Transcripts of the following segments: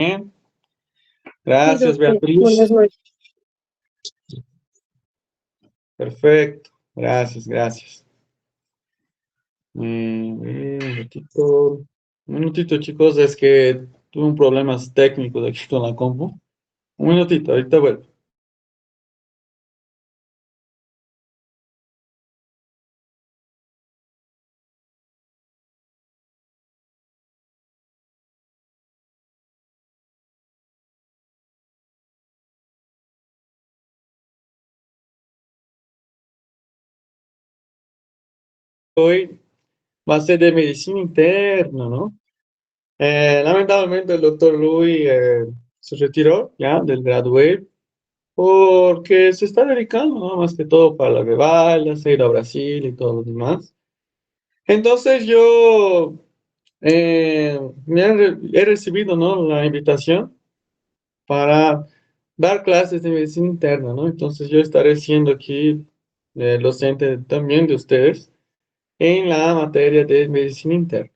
¿Eh? Sí, Gracias, doctor. Buenas Beatriz. noches. Perfecto. Gracias, gracias. Un minutito. Un minutito, chicos, es que tuve un problemas técnicos aquí con la compu. Un minutito, ahorita vuelvo. Hoy va a ser de medicina interna, ¿no? Lamentablemente el doctor Luis se retiró ya del graduate porque se está dedicando, ¿no? Más que todo para la Bevalda, se ha ido a Brasil y todo lo demás. Entonces yo he recibido, ¿no? La invitación para dar clases de medicina interna, ¿no? Entonces yo estaré siendo aquí docente también de ustedes en la materia de medicina interna.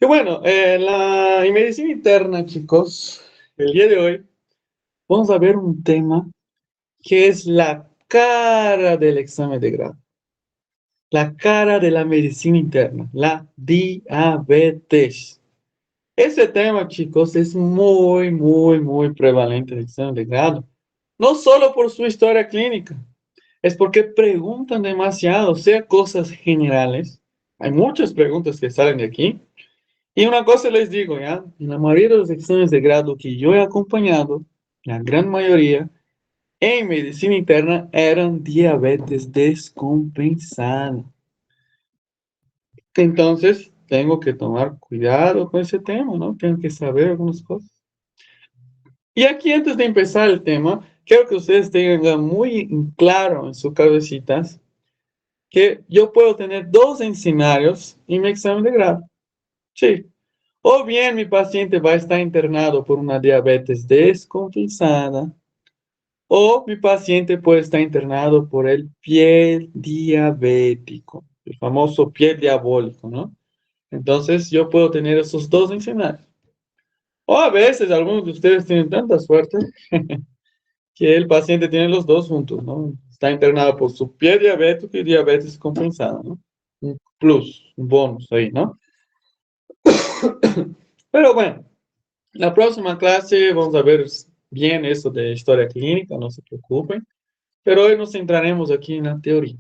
Y bueno, en medicina interna, chicos, el día de hoy vamos a ver un tema que es la cara del examen de grado, la cara de la medicina interna, la diabetes. Ese tema, chicos, es muy, muy, muy prevalente en el examen de grado. No solo por su historia clínica, es porque preguntan demasiado, sea cosas generales. Hay muchas preguntas que salen de aquí. Y una cosa les digo, ¿ya? En la mayoría de los exámenes de grado que yo he acompañado, la gran mayoría, en medicina interna eran diabetes descompensada. Entonces, tengo que tomar cuidado con ese tema, ¿no? Tengo que saber algunas cosas. Y aquí, antes de empezar el tema, quiero que ustedes tengan muy claro en sus cabecitas que yo puedo tener dos escenarios en mi examen de grado. Sí. O bien mi paciente va a estar internado por una diabetes descompensada, o mi paciente puede estar internado por el pie diabético, el famoso pie diabólico, ¿no? Entonces yo puedo tener esos dos escenarios. O a veces algunos de ustedes tienen tanta suerte que el paciente tiene los dos juntos, ¿no? Está internado por su pie diabético y diabetes compensada, ¿no? Un plus, un bonus ahí, ¿no? Pero bueno, la próxima clase vamos a ver bien eso de historia clínica, no se preocupen. Pero hoy nos centraremos aquí en la teoría.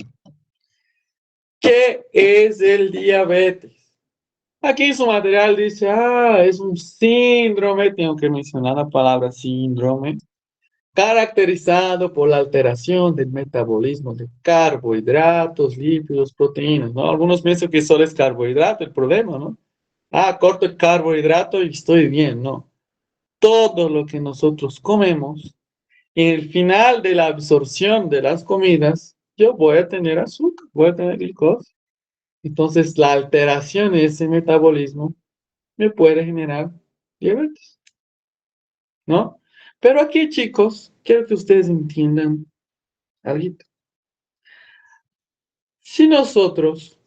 ¿Qué es el diabetes? Aquí su material dice, es un síndrome, tengo que mencionar la palabra síndrome, caracterizado por la alteración del metabolismo de carbohidratos, lípidos, proteínas, ¿no? Algunos piensan que solo es carbohidrato el problema, ¿no? Corto el carbohidrato y estoy bien, ¿no? Todo lo que nosotros comemos, en el final de la absorción de las comidas, yo voy a tener azúcar, voy a tener glucosa. Entonces, la alteración de ese metabolismo me puede generar diabetes, ¿no? Pero aquí, chicos, quiero que ustedes entiendan algo. Si nosotros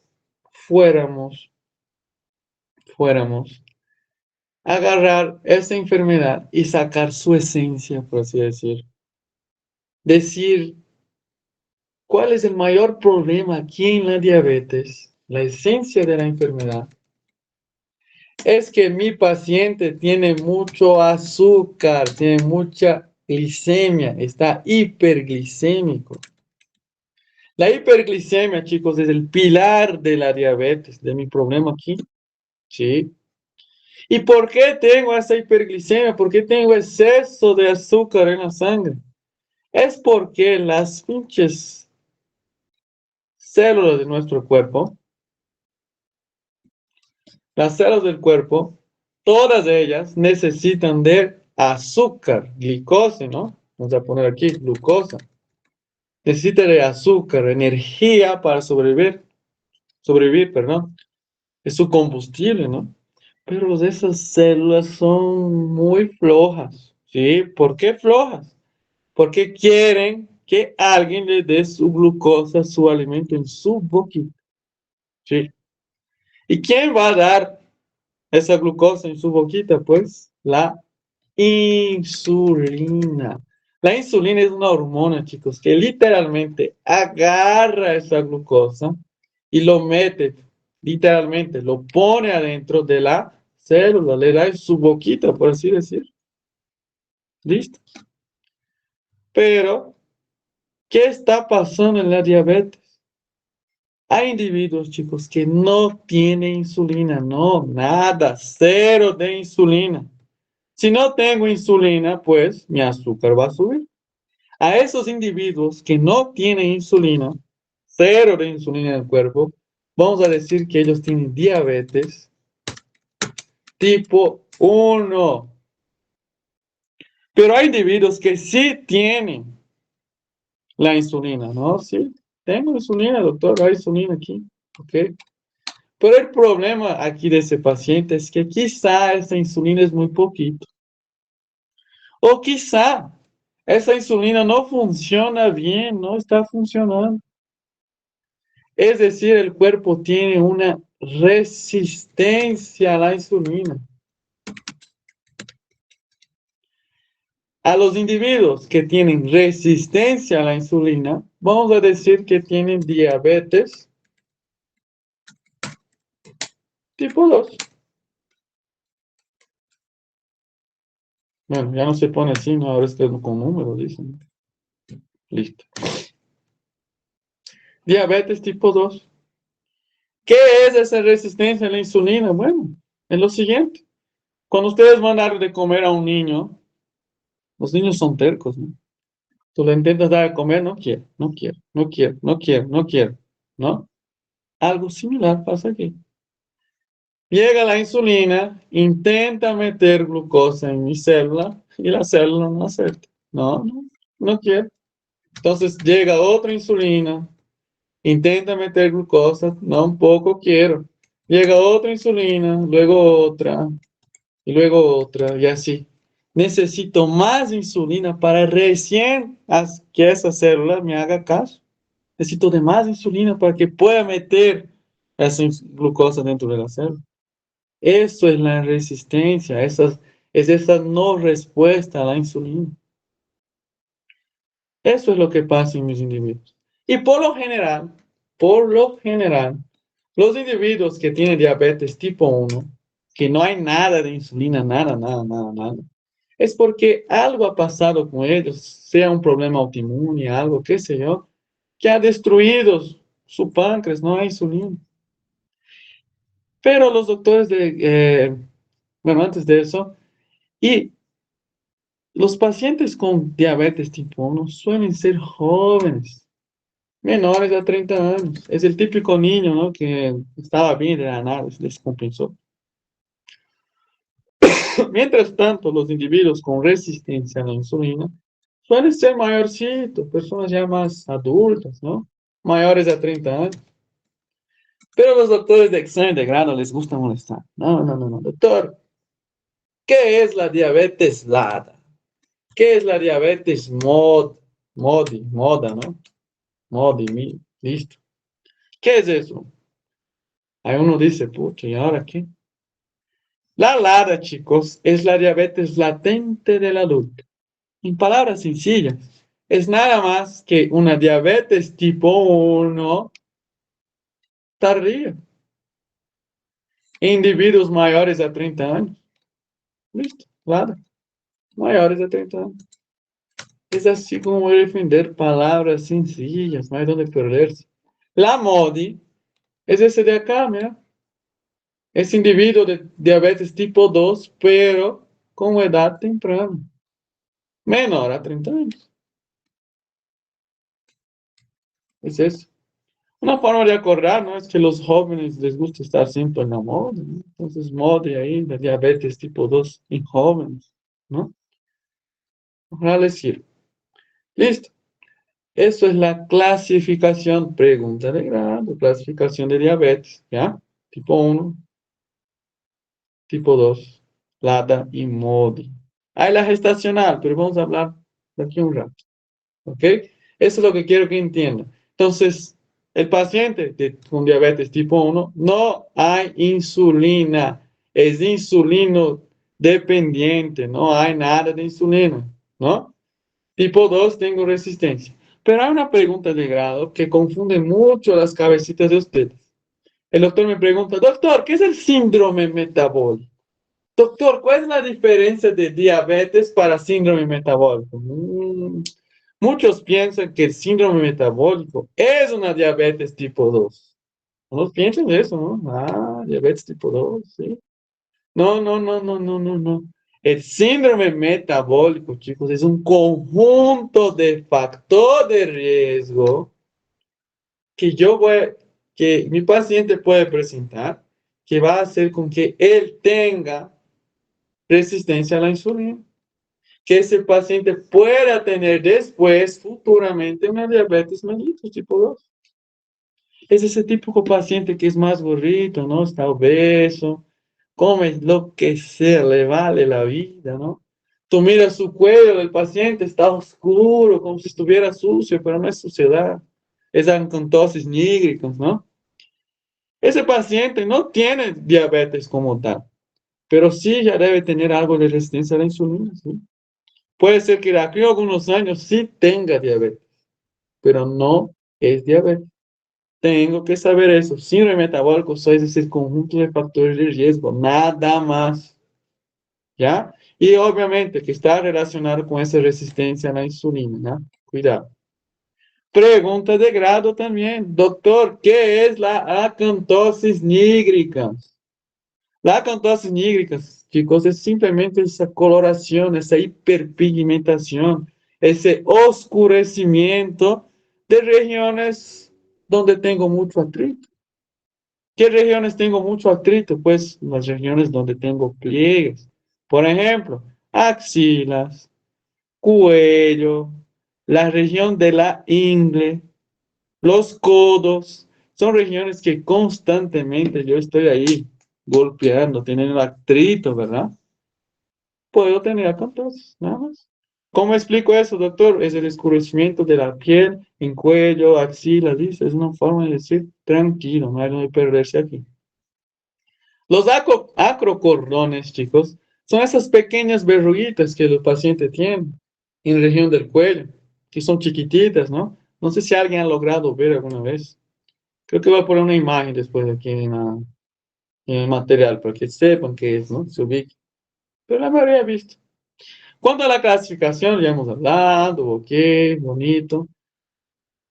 fuéramos a agarrar esta enfermedad y sacar su esencia, por así decir, ¿cuál es el mayor problema aquí en la diabetes? La esencia de la enfermedad es que mi paciente tiene mucho azúcar, tiene mucha glicemia, está hiperglicémico. La hiperglicemia, chicos, es el pilar de la diabetes, de mi problema aquí. ¿Sí? ¿Y por qué tengo esa hiperglicemia? ¿Por qué tengo exceso de azúcar en la sangre? Es porque las pinches células de nuestro cuerpo, las células del cuerpo, todas ellas necesitan de azúcar, glicosa, ¿no? Vamos a poner aquí glucosa. Necesita de azúcar, energía para sobrevivir, perdón. Es su combustible, ¿no? Pero esas células son muy flojas, ¿sí? ¿Por qué flojas? Porque quieren que alguien le dé su glucosa, su alimento en su boquita, ¿sí? ¿Y quién va a dar esa glucosa en su boquita? Pues la Insulina. La insulina es una hormona, chicos, que literalmente agarra esa glucosa y lo mete, literalmente, lo pone adentro de la célula, le da en su boquita, por así decir. ¿Listo? Pero, ¿qué está pasando en la diabetes? Hay individuos, chicos, que no tienen insulina, no, nada, cero de insulina. Si no tengo insulina, pues mi azúcar va a subir. A esos individuos que no tienen insulina, cero de insulina en el cuerpo, vamos a decir que ellos tienen diabetes tipo 1. Pero hay individuos que sí tienen la insulina, ¿no? Sí, tengo insulina, doctor, hay insulina aquí, ¿ok? Pero el problema aquí de ese paciente es que quizá esa insulina es muy poquito. O quizá esa insulina no funciona bien, no está funcionando. Es decir, el cuerpo tiene una resistencia a la insulina. A los individuos que tienen resistencia a la insulina, vamos a decir que tienen diabetes tipo 2. Bueno, ya no se pone así, ¿no? Ahora está con números, dicen. Listo. Diabetes tipo 2. ¿Qué es esa resistencia a la insulina? Bueno, es lo siguiente. Cuando ustedes van a dar de comer a un niño, los niños son tercos, ¿no? Tú le intentas dar de comer, no quiere, no quiere, no quiere, no quiere, no quiere, ¿no? Algo similar pasa aquí. Llega la insulina, intenta meter glucosa en mi célula y la célula no acepta. No, no, no quiere. Entonces llega otra insulina, intenta meter glucosa, no, un poco quiero. Llega otra insulina, luego otra, y luego otra, y así. Necesito más insulina para recién que esa célula me haga caso. Necesito de más insulina para que pueda meter esa glucosa dentro de la célula. Eso es la resistencia, es esa no respuesta a la insulina. Eso es lo que pasa en mis individuos. Y por lo general, los individuos que tienen diabetes tipo 1, que no hay nada de insulina, nada, nada, nada, nada, es porque algo ha pasado con ellos, sea un problema autoinmune, algo, qué sé yo, que ha destruido su páncreas, no hay insulina. Pero los doctores bueno, antes de eso, y los pacientes con diabetes tipo 1 suelen ser jóvenes, menores a 30 años. Es el típico niño, ¿no? Que estaba bien de la nada, se descompensó. Mientras tanto, los individuos con resistencia a la insulina suelen ser mayorcitos, personas ya más adultas, ¿no? Mayores a 30 años. Pero los doctores de examen de grado les gusta molestar. No, no, no, no. Doctor, ¿qué es la diabetes LADA? ¿Qué es la diabetes moda, ¿no? Listo. ¿Qué es eso? Ahí uno dice, pucha, ¿y ahora qué? La LADA, chicos, es la diabetes latente del adulto. En palabras sencillas, es nada más que una diabetes tipo 1 tardía. Individuos mayores a 30 años. Listo, LADA. Mayores a 30 años. Es así como voy a defender palabras sencillas, no hay donde perderse. La MODI es ese de acá, mira. Es individuo de diabetes tipo 2, pero con edad temprana. Menor a 30 años. Es eso. Una forma de acordar, ¿no? Es que los jóvenes les gusta estar siempre en la moda, ¿no? Entonces, moda ahí de diabetes tipo 2 en jóvenes, ¿no? Ojalá les sirva. Listo. Eso es la clasificación, pregunta de grado, clasificación de diabetes, ¿ya? Tipo 1, tipo 2, LADA y MODI. Hay la gestacional, pero vamos a hablar de aquí un rato. ¿Ok? Eso es lo que quiero que entiendan. Entonces, el paciente con diabetes tipo 1, no hay insulina. Es insulino dependiente, no hay nada de insulina, ¿no? Tipo 2 tengo resistencia. Pero hay una pregunta de grado que confunde mucho las cabecitas de ustedes. El doctor me pregunta, doctor, ¿qué es el síndrome metabólico? Doctor, ¿cuál es la diferencia de diabetes para síndrome metabólico? Muchos piensan que el síndrome metabólico es una diabetes tipo 2. No piensan eso, ¿no? Ah, diabetes tipo 2, sí. No, no, no, no, no, no, no. El síndrome metabólico, chicos, es un conjunto de factores de riesgo que que mi paciente puede presentar, que va a hacer con que él tenga resistencia a la insulina, que ese paciente pueda tener después, futuramente, una diabetes mellitus tipo 2. Es ese típico paciente que es más gordito, ¿no? Está obeso, come lo que sea, le vale la vida, ¿no? Tú miras su cuello del paciente, está oscuro, como si estuviera sucio, pero no es suciedad. Es acantosis nigricans, ¿no? Ese paciente no tiene diabetes como tal, pero sí ya debe tener algo de resistencia a la insulina, ¿sí? Puede ser que de aquí a algunos años sí tenga diabetes, pero no es diabetes. Tengo que saber eso. Síndrome metabólico es decir, conjunto de factores de riesgo, nada más. ¿Ya? Y obviamente que está relacionado con esa resistencia a la insulina, ¿ya? Cuidado. Pregunta de grado también. Doctor, ¿qué es la acantosis nigricans? La acantosis nigricans, chicos, es simplemente esa coloración, esa hiperpigmentación, ese oscurecimiento de regiones donde tengo mucho atrito. ¿Qué regiones tengo mucho atrito? Pues las regiones donde tengo pliegues. Por ejemplo, axilas, cuello, la región de la ingle, los codos. Son regiones que constantemente yo estoy ahí golpeando, teniendo atrito, ¿verdad? Puedo tener acantosis, nada más. ¿Cómo explico eso, doctor? Es el escurecimiento de la piel en cuello, axilas, dice. Es una forma de decir tranquilo, no hay de perderse aquí. Los acrocordones, chicos, son esas pequeñas verruguitas que el paciente tiene en la región del cuello, que son chiquititas, ¿no? No sé si alguien ha logrado ver alguna vez. Creo que voy a poner una imagen después aquí en el material para que sepan qué es, ¿no? Se ubique. Pero la mayoría ha visto. Cuanto a la clasificación, ya hemos hablado, ok, bonito.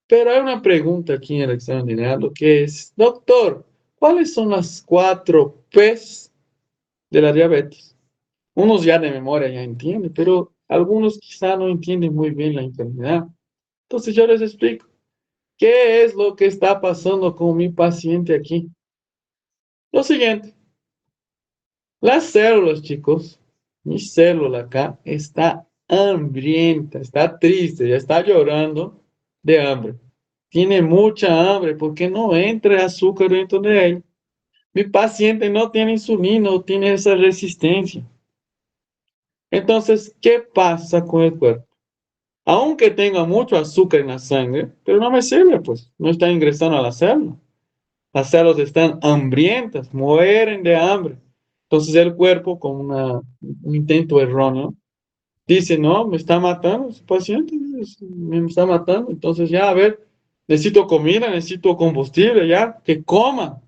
Pero hay una pregunta aquí en el examen de grado que es, doctor, ¿cuáles son las 4 P's de la diabetes? Unos ya de memoria ya entienden, pero algunos quizá no entienden muy bien la enfermedad. Entonces yo les explico. ¿Qué es lo que está pasando con mi paciente aquí? Lo siguiente. Las células, chicos, mi célula acá está hambrienta, está triste, ya está llorando de hambre. Tiene mucha hambre porque no entra azúcar dentro de él. Mi paciente no tiene insulina, no tiene esa resistencia. Entonces, ¿qué pasa con el cuerpo? Aunque tenga mucho azúcar en la sangre, pero no me sirve, pues, no está ingresando a la célula. Las células están hambrientas, mueren de hambre. Entonces el cuerpo, con un intento erróneo, dice, no, me está matando, ese paciente me está matando. Entonces ya, a ver, necesito comida, necesito combustible, ya, que coma.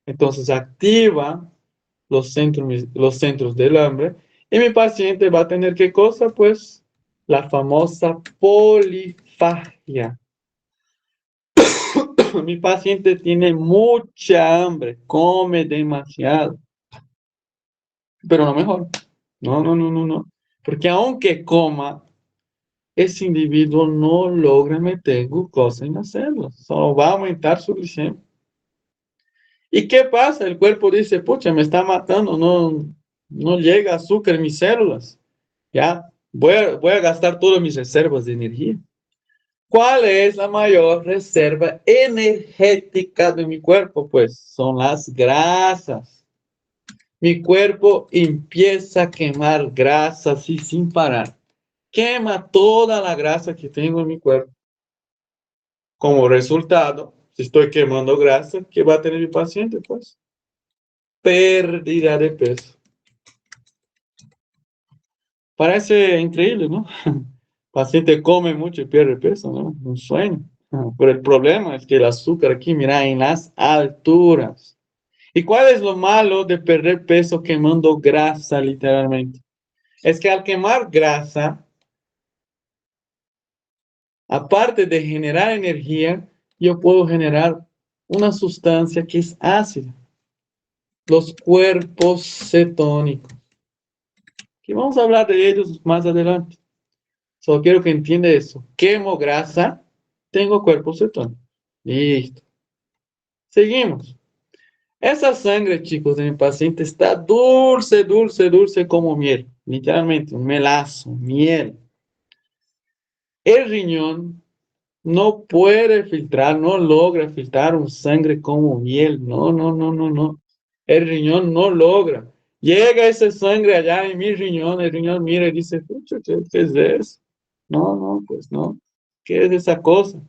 Entonces activa los centros del hambre y mi paciente va a tener qué cosa, pues la famosa polifagia. Mi paciente tiene mucha hambre, come demasiado, pero no mejor. No, no, no, no, no. Porque aunque coma, ese individuo no logra meter glucosa en las células, solo va a aumentar su glicemia. ¿Y qué pasa? El cuerpo dice, pucha, me está matando, no llega azúcar en mis células. Ya, voy a gastar todas mis reservas de energía. ¿Cuál es la mayor reserva energética de mi cuerpo? Pues son las grasas. Mi cuerpo empieza a quemar grasas y sin parar. Quema toda la grasa que tengo en mi cuerpo. Como resultado, si estoy quemando grasa, ¿qué va a tener mi paciente? Pues pérdida de peso. Parece increíble, ¿no? El paciente come mucho y pierde peso, ¿no? Un sueño. Pero el problema es que el azúcar aquí, mira, en las alturas. ¿Y cuál es lo malo de perder peso quemando grasa, literalmente? Es que al quemar grasa, aparte de generar energía, yo puedo generar una sustancia que es ácida, los cuerpos cetónicos. Y vamos a hablar de ellos más adelante. Solo quiero que entienda eso. Quemo grasa, tengo cuerpos cetónicos. Listo. Seguimos. Esa sangre, chicos, de mi paciente está dulce, dulce, dulce como miel. Literalmente, un melazo, miel. El riñón no puede filtrar, no logra filtrar un sangre como miel. No, no, no, no, no. El riñón no logra. Llega esa sangre allá en mi riñón, el riñón mira y dice, "Pucha, ¿qué es eso? No, no, pues no. ¿Qué es esa cosa?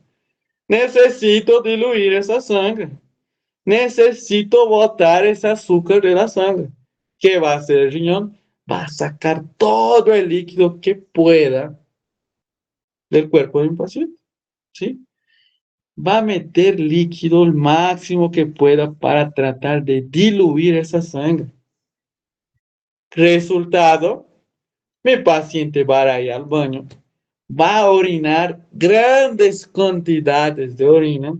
Necesito diluir esa sangre. Necesito botar ese azúcar de la sangre. ¿Qué va a hacer el riñón? Va a sacar todo el líquido que pueda del cuerpo del paciente. ¿Sí? Va a meter líquido el máximo que pueda para tratar de diluir esa sangre. Resultado, mi paciente va a ir al baño, va a orinar grandes cantidades de orina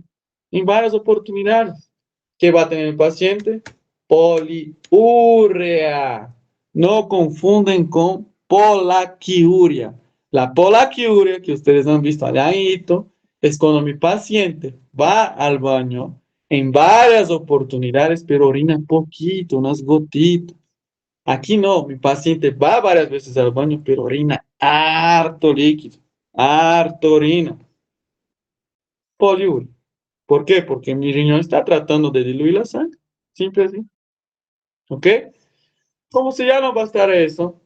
en varias oportunidades. ¿Qué va a tener el paciente? Poliuria. No confunden con polaquiuria. La polaquiuria que ustedes han visto allá en Ito es cuando mi paciente va al baño en varias oportunidades, pero orina poquito, unas gotitas. Aquí no, mi paciente va varias veces al baño, pero orina harto líquido, harto orina. Poliuria. ¿Por qué? Porque mi riñón está tratando de diluir la sangre. Simple así. ¿Ok? Como si ya no bastara eso,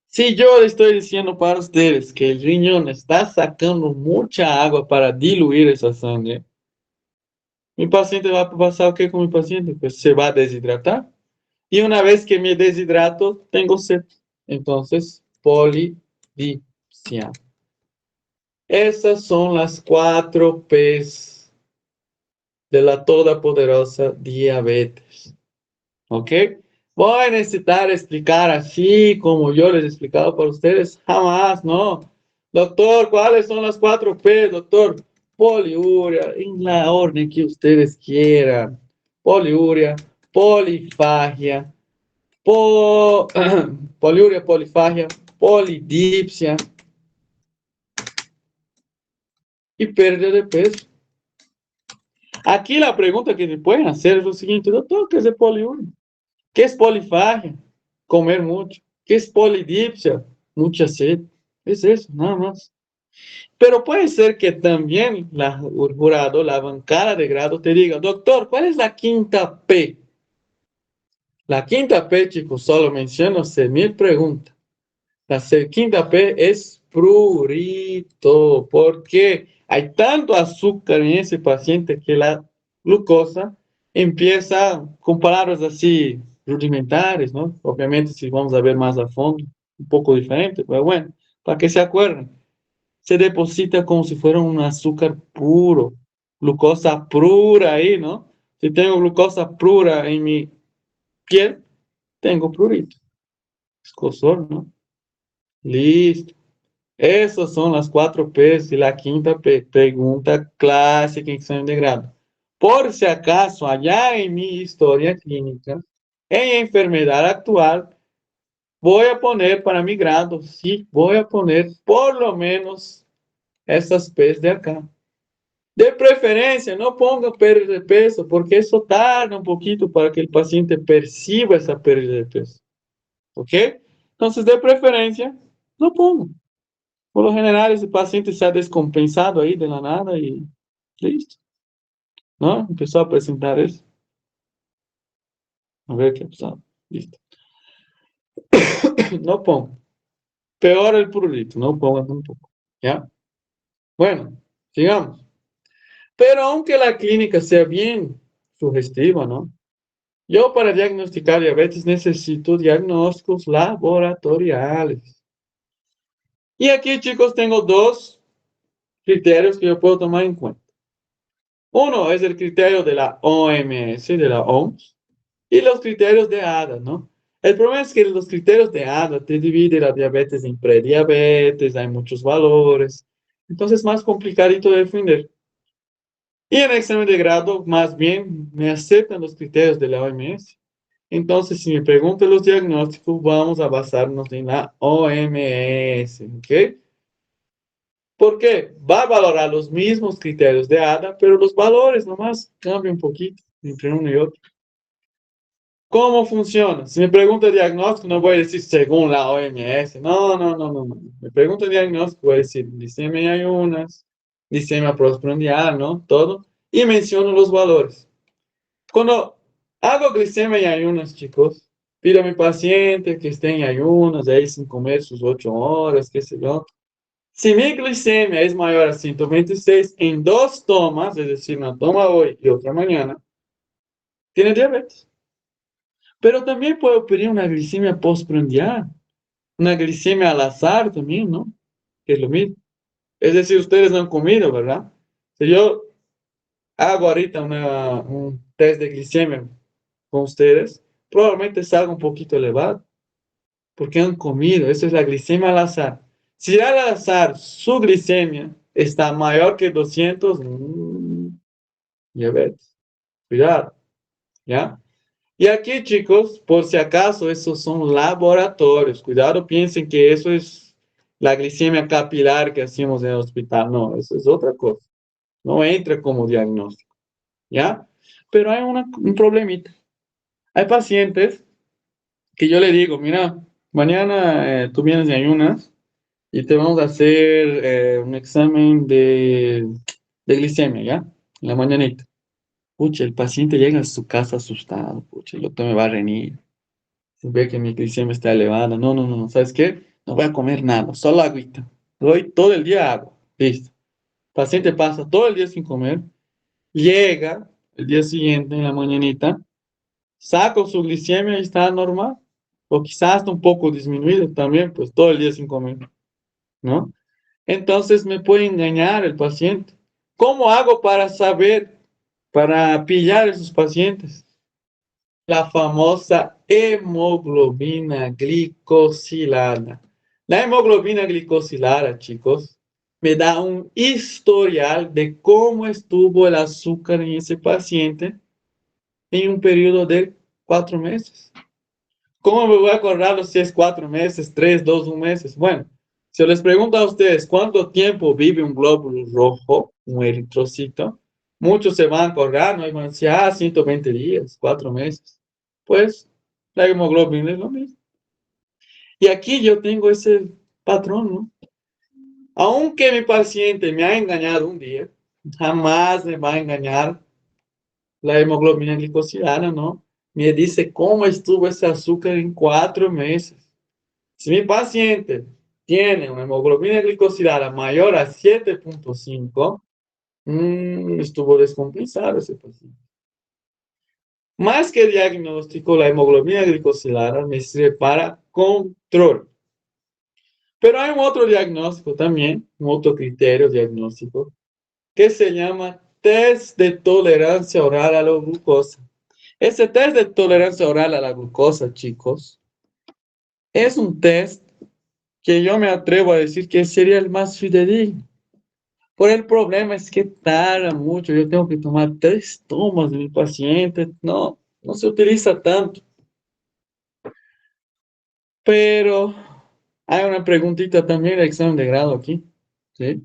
si yo le estoy diciendo para ustedes que el riñón está sacando mucha agua para diluir esa sangre, mi paciente va a pasar, ¿qué con mi paciente? Pues se va a deshidratar. Y una vez que me deshidrato, tengo sed. Entonces, polidipsia. Esas son las 4 P's de la todopoderosa diabetes. ¿Ok? Voy a necesitar explicar así como yo les he explicado para ustedes. Jamás, no. Doctor, ¿cuáles son las 4 P, doctor? Poliuria, en la orden que ustedes quieran. Poliuria, polifagia, po- poliuria, polifagia, polidipsia y pérdida de peso. Aquí la pregunta que se pueden hacer es lo siguiente, doctor, ¿qué es de poliuria? ¿Qué es polifagia? Comer mucho. ¿Qué es polidipsia? Mucha sed. Es eso, nada más. Pero puede ser que también el jurado, la bancada de grado, te diga, doctor, ¿cuál es la quinta P? La quinta P, chicos, solo menciono 100,000 preguntas. La quinta P es prurito. ¿Por qué? Hay tanto azúcar en ese paciente que la glucosa empieza con palabras así rudimentarias, ¿no? Obviamente, si vamos a ver más a fondo, un poco diferente, pero bueno, para que se acuerden, se deposita como si fuera un azúcar puro, glucosa pura ahí, ¿no? Si tengo glucosa pura en mi piel, tengo prurito. Escozor, ¿no? Listo. Esas son las 4 P's y la quinta pregunta clásica en examen de grado. Por si acaso, allá en mi historia clínica, en enfermedad actual, voy a poner para mi grado, sí, voy a poner por lo menos esas P's de acá. De preferencia, no ponga pérdida de peso, porque eso tarda un poquito para que el paciente perciba esa pérdida de peso. ¿Ok? Entonces, de preferencia, no ponga. Por lo general, ese paciente se ha descompensado ahí de la nada y listo, ¿no? Empezó a presentar eso. A ver qué ha pasado. Listo. No ponga. Peor el prurito, no ponga tampoco. ¿Ya? Bueno, sigamos. Pero aunque la clínica sea bien sugestiva, ¿no? Yo para diagnosticar diabetes necesito diagnósticos laboratoriales. Y aquí, chicos, tengo dos criterios que yo puedo tomar en cuenta. Uno es el criterio de la OMS, de la OMS, y los criterios de ADA, ¿no? El problema es que los criterios de ADA te dividen la diabetes en prediabetes, hay muchos valores, entonces es más complicadito de defender. Y en el examen de grado, más bien, me aceptan los criterios de la OMS. Entonces, si me preguntan los diagnósticos, vamos a basarnos en la OMS, ¿ok? ¿Por qué? Va a valorar los mismos criterios de ADA, pero los valores nomás cambian un poquito entre uno y otro. ¿Cómo funciona? Si me pregunta el diagnóstico, no voy a decir según la OMS. No, no, no, no, no. Me pregunta el diagnóstico, voy a decir glicemia y ayunas, glicemia postprandial, ¿no? Todo. Y menciono los valores. Cuando hago glicemia y ayunas, chicos, pido a mi paciente que esté en ayunas, de ahí sin comer sus 8 horas, qué sé yo. Si mi glicemia es mayor a 126 en dos tomas, es decir, una toma hoy y otra mañana, tiene diabetes. Pero también puedo pedir una glicemia postprandial, una glicemia al azar también, ¿no? Que es lo mismo. Es decir, ustedes no han comido, ¿verdad? Si yo hago ahorita un test de glicemia con ustedes, probablemente salga un poquito elevado, porque han comido. Eso es la glicemia al azar. Si al azar su glicemia está mayor que 200, diabetes. Cuidado, ¿ya? Y aquí, chicos, por si acaso, esos son laboratorios. Cuidado, piensen que eso es la glicemia capilar que hacemos en el hospital. No, eso es otra cosa. No entra como diagnóstico, ¿ya? Pero hay un problemita. Hay pacientes que yo le digo, mira, mañana tú vienes de ayunas y te vamos a hacer un examen de glicemia, ¿ya? En la mañanita. Pucha, el paciente llega a su casa asustado, pucha, el doctor me va a reñir. Ve que mi glicemia está elevada. No, no, no, no, ¿sabes qué? No voy a comer nada, solo agüita. Doy todo el día agua. Listo. El paciente pasa todo el día sin comer, llega el día siguiente en la mañanita, saco su glicemia y está normal, o quizás hasta un poco disminuido también, pues todo el día sin comer, ¿no? Entonces me puede engañar el paciente. ¿Cómo hago para saber, para pillar a esos pacientes? La famosa hemoglobina glicosilada. La hemoglobina glicosilada, chicos, me da un historial de cómo estuvo el azúcar en ese paciente en un periodo de 4 meses. ¿Cómo me voy a acordar si es 4 meses, 3, 2, 1 mes? Bueno, si yo les pregunto a ustedes cuánto tiempo vive un glóbulo rojo, un eritrocito, muchos se van a acordar, ¿no? Y van a decir, 120 días, 4 meses. Pues la hemoglobina es lo mismo. Y aquí yo tengo ese patrón, ¿no? Aunque mi paciente me ha engañado un día, jamás me va a engañar la hemoglobina glicosilada, ¿no? Me dice cómo estuvo ese azúcar en 4 meses. Si mi paciente tiene una hemoglobina glicosilada mayor a 7,5, estuvo descompensado ese paciente. Más que diagnóstico, la hemoglobina glicosilada me sirve para control. Pero hay un otro diagnóstico también, un otro criterio diagnóstico, que se llama test de tolerancia oral a la glucosa. Ese test de tolerancia oral a la glucosa, chicos, es un test que yo me atrevo a decir que sería el más fidedigno. Por el problema es que tarda mucho. Yo tengo que tomar 3 tomas de mi paciente. No, no se utiliza tanto. Pero hay una preguntita también de examen de grado aquí. ¿Sí?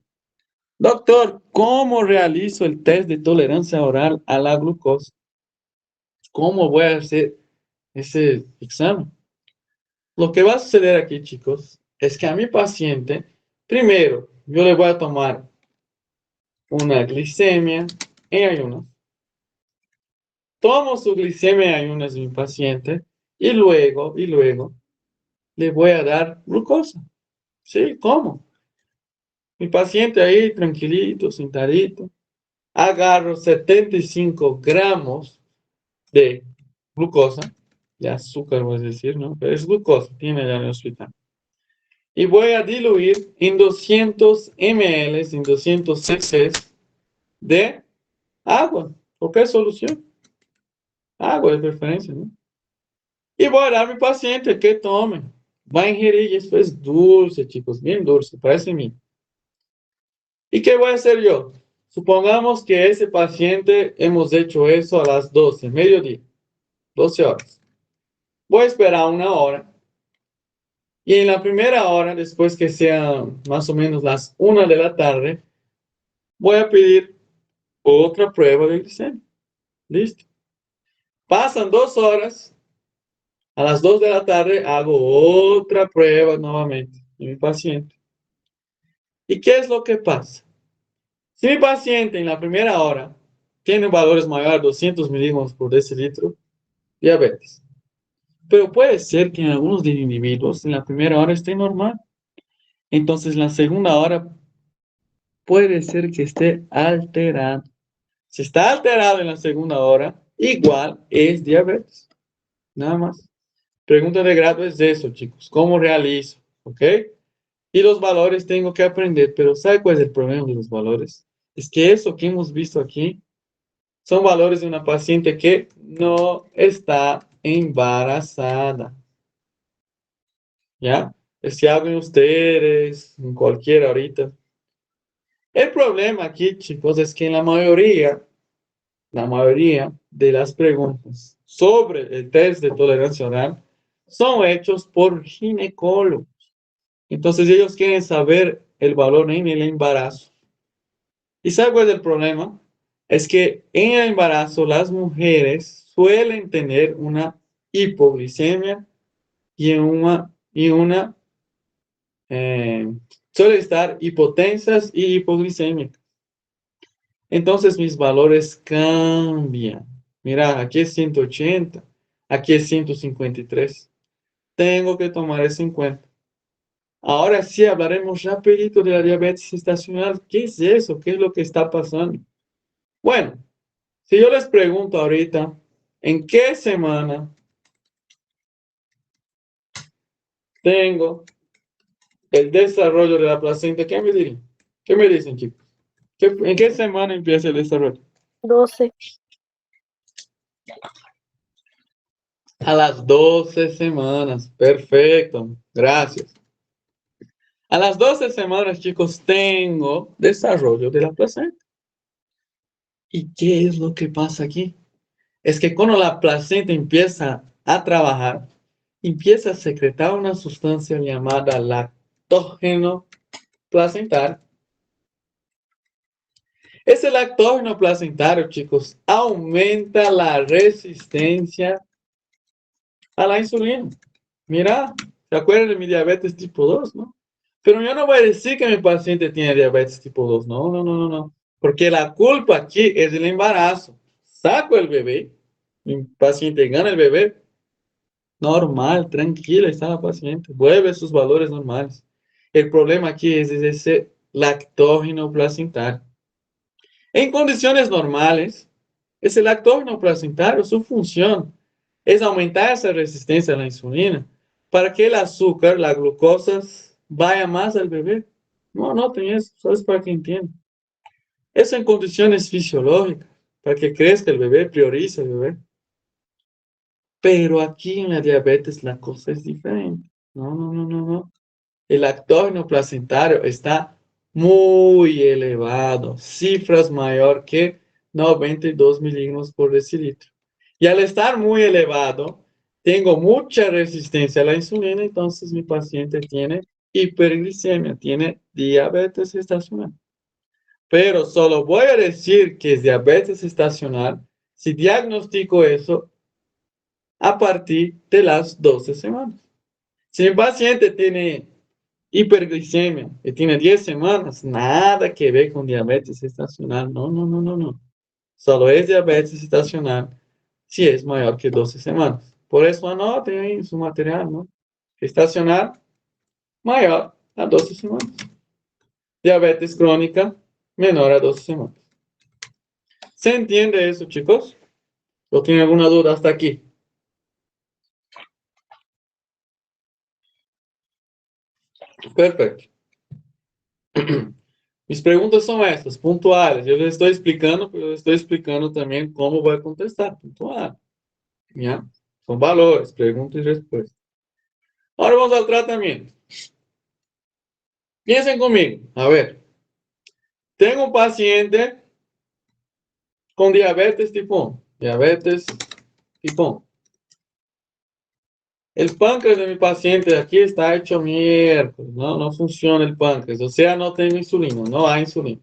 Doctor, ¿cómo realizo el test de tolerancia oral a la glucosa? ¿Cómo voy a hacer ese examen? Lo que va a suceder aquí, chicos, es que a mi paciente, primero, yo le voy a tomar una glicemia en ayunas. Tomo su glicemia en ayunas de mi paciente y luego le voy a dar glucosa. ¿Sí? ¿Cómo? Mi paciente ahí, tranquilito, sentadito, agarro 75 gramos de glucosa, de azúcar, voy a decir, ¿no? Pero es glucosa, tiene ya en el hospital. Y voy a diluir en 200 ml, en 200 cc de agua. ¿Ok? Solución. Agua de preferencia, ¿no? Y voy a dar a mi paciente que tome. Va a ingerir y esto es dulce, chicos, bien dulce, parece a mí. ¿Y qué voy a hacer yo? Supongamos que ese paciente hemos hecho eso a las 12, mediodía, 12 horas. Voy a esperar una hora. Y en la primera hora, después que sea más o menos las 1 de la tarde, voy a pedir otra prueba de glicemia. Listo. Pasan 2 horas. A las 2 de la tarde hago otra prueba nuevamente en mi paciente. ¿Y qué es lo que pasa? Si mi paciente en la primera hora tiene valores mayores a 200 miligramos por decilitro, diabetes. Pero puede ser que en algunos individuos en la primera hora esté normal. Entonces en la segunda hora puede ser que esté alterado. Si está alterado en la segunda hora, igual es diabetes. Nada más. Pregunta de grado es eso, chicos. ¿Cómo realizo? ¿Ok? Y los valores tengo que aprender, pero ¿sabe cuál es el problema de los valores? Es que eso que hemos visto aquí son valores de una paciente que no está embarazada. ¿Ya? Si hablan ustedes, en cualquiera ahorita. El problema aquí, chicos, es que en la mayoría de las preguntas sobre el test de tolerancia oral son hechos por ginecólogos. Entonces ellos quieren saber el valor en el embarazo. ¿Y sabe cuál es el problema? Es que en el embarazo las mujeres suelen tener una hipoglicemia y una eh, suelen estar hipotensas y hipoglicémicas. Entonces mis valores cambian. Mira, aquí es 180, aquí es 153. Tengo que tomar eso en cuenta. Ahora sí hablaremos rapidito de la diabetes estacional. ¿Qué es eso? ¿Qué es lo que está pasando? Bueno, si yo les pregunto ahorita, ¿en qué semana tengo el desarrollo de la placenta? ¿Qué me dirían? ¿Qué me dicen, chicos? ¿En qué semana empieza el desarrollo? 12. A las 12 semanas. Perfecto. Gracias. A las 12 semanas, chicos, tengo desarrollo de la placenta. ¿Y qué es lo que pasa aquí? Es que cuando la placenta empieza a trabajar, empieza a secretar una sustancia llamada lactógeno placentario. Ese lactógeno placentario, chicos, aumenta la resistencia a la insulina. Mira, ¿se acuerdan de mi diabetes tipo 2, no? Pero yo no voy a decir que mi paciente tiene diabetes tipo 2, no, no, no, no, no. Porque la culpa aquí es del embarazo. Saco el bebé, mi paciente gana el bebé, normal, tranquila está la paciente, vuelve a sus valores normales. El problema aquí es ese lactógeno placentario. En condiciones normales, ese lactógeno placentario, su función es aumentar esa resistencia a la insulina para que el azúcar, la glucosa, vaya más al bebé. No, noten eso, solo es para que entiendan. Eso en condiciones fisiológicas, para que crezca el bebé, priorice el bebé. Pero aquí en la diabetes la cosa es diferente. No, no, no, no, no. El lactógeno placentario está muy elevado, cifras mayor que 92 miligramos por decilitro. Y al estar muy elevado, tengo mucha resistencia a la insulina, entonces mi paciente tiene hiperglicemia, tiene diabetes estacional. Pero solo voy a decir que es diabetes estacional si diagnostico eso a partir de las 12 semanas. Si mi paciente tiene hiperglicemia y tiene 10 semanas, nada que ver con diabetes estacional. No, no, no, no, no. Solo es diabetes estacional si es mayor que 12 semanas. Por eso anoten ahí en su material, ¿no? Estacional mayor a 12 semanas. Diabetes crónica menor a 12 semanas. ¿Se entiende eso, chicos? ¿O tienen alguna duda hasta aquí? Perfecto. Mis preguntas son estas, puntuales. Yo les estoy explicando, pero les estoy explicando también cómo voy a contestar, puntual. ¿Ya? Son valores, preguntas y respuestas. Ahora vamos al tratamiento. Piensen conmigo. A ver, tengo un paciente con diabetes tipo 1. Diabetes tipo 1. El páncreas de mi paciente aquí está hecho mierda. No funciona el páncreas. O sea, no tengo insulina. No hay insulina.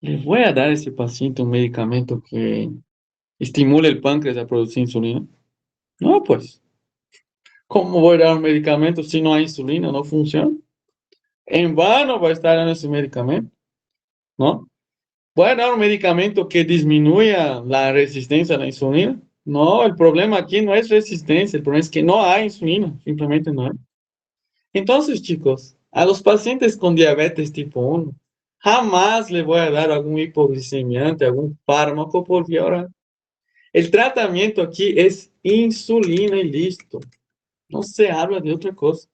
¿Le voy a dar a ese paciente un medicamento que estimule el páncreas a producir insulina? No, pues. ¿Cómo voy a dar un medicamento si no hay insulina? No funciona. En vano va a estar en ese medicamento, ¿no? ¿Voy a dar un medicamento que disminuya la resistencia a la insulina? No, el problema aquí no es resistencia, el problema es que no hay insulina, simplemente no hay. Entonces, chicos, a los pacientes con diabetes tipo 1, jamás le voy a dar algún hipoglicemiante, algún fármaco, porque ahora el tratamiento aquí es insulina y listo. No se habla de otra cosa.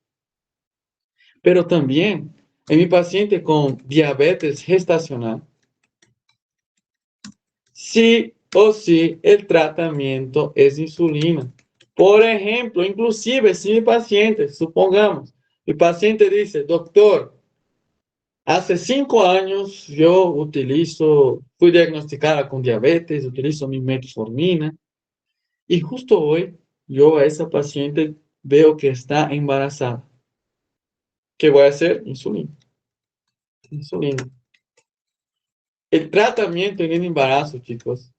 Pero también en mi paciente con diabetes gestacional, sí o sí el tratamiento es insulina. Por ejemplo, inclusive si mi paciente, supongamos, mi paciente dice, doctor, hace 5 años yo fui diagnosticada con diabetes, utilizo mi metformina y justo hoy yo a esa paciente veo que está embarazada. ¿Qué voy a hacer? Insulina. Insulina. El tratamiento en el embarazo, chicos,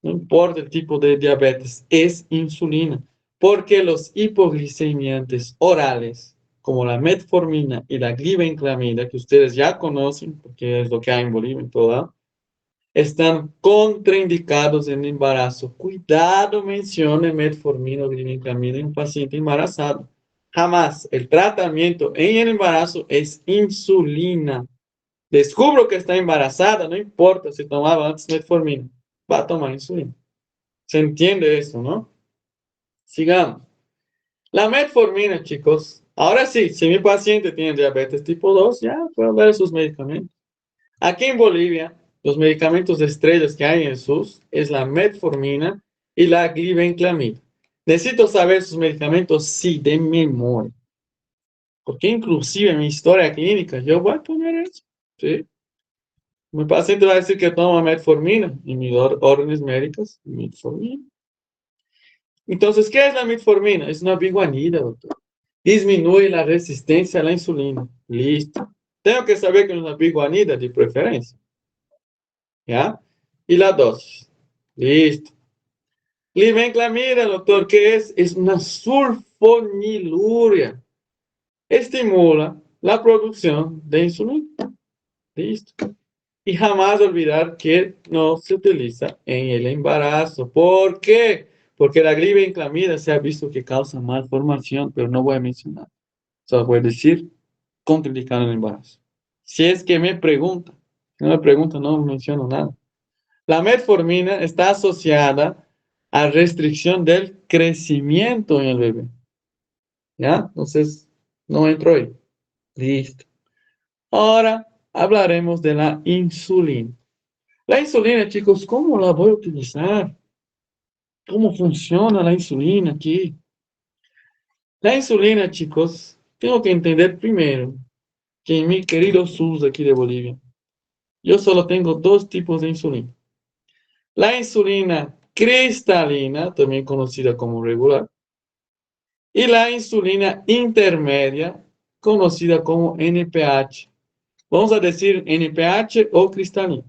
no importa el tipo de diabetes, es insulina, porque los hipoglicemiantes orales, como la metformina y la glibenclamida, que ustedes ya conocen, porque es lo que hay en Bolivia en todo lado, están contraindicados en el embarazo. Cuidado, mencione metformina o glibenclamida en un paciente embarazado. Jamás. El tratamiento en el embarazo es insulina. Descubro que está embarazada, no importa si tomaba antes metformina, va a tomar insulina. ¿Se entiende eso, no? Sigamos. La metformina, chicos. Ahora sí, si mi paciente tiene diabetes tipo 2, ya puedo dar sus medicamentos. Aquí en Bolivia, los medicamentos estrellas que hay en el SUS es la metformina y la glibenclamida. Necesito saber sus medicamentos, sí, de memoria. Porque inclusive en mi historia clínica yo voy a poner eso. ¿Sí? Mi paciente va a decir que toma metformina y mis órdenes médicas, metformina. Entonces, ¿qué es la metformina? Es una biguanida, doctor. Disminuye la resistencia a la insulina. Listo. Tengo que saber que es una biguanida de preferencia. ¿Ya? Y la dosis. Listo. Glibenclamida, doctor, ¿qué es? Es una sulfonilurea. Estimula la producción de insulina. Listo. Y jamás olvidar que no se utiliza en el embarazo. ¿Por qué? Porque la glibenclamida se ha visto que causa malformación, pero no voy a mencionar. Solo voy a decir contraindicado en el embarazo. Si es que me pregunta, si no me pregunta, no menciono nada. La metformina está asociada a restricción del crecimiento en el bebé. ¿Ya? Entonces, no entro ahí. Listo. Ahora hablaremos de la insulina. La insulina, chicos, ¿cómo la voy a utilizar? ¿Cómo funciona la insulina aquí? La insulina, chicos, tengo que entender primero que en mi querido SUS de aquí de Bolivia, yo solo tengo dos tipos de insulina. La insulina cristalina, también conocida como regular, y la insulina intermedia, conocida como NPH. Vamos a decir NPH o cristalina.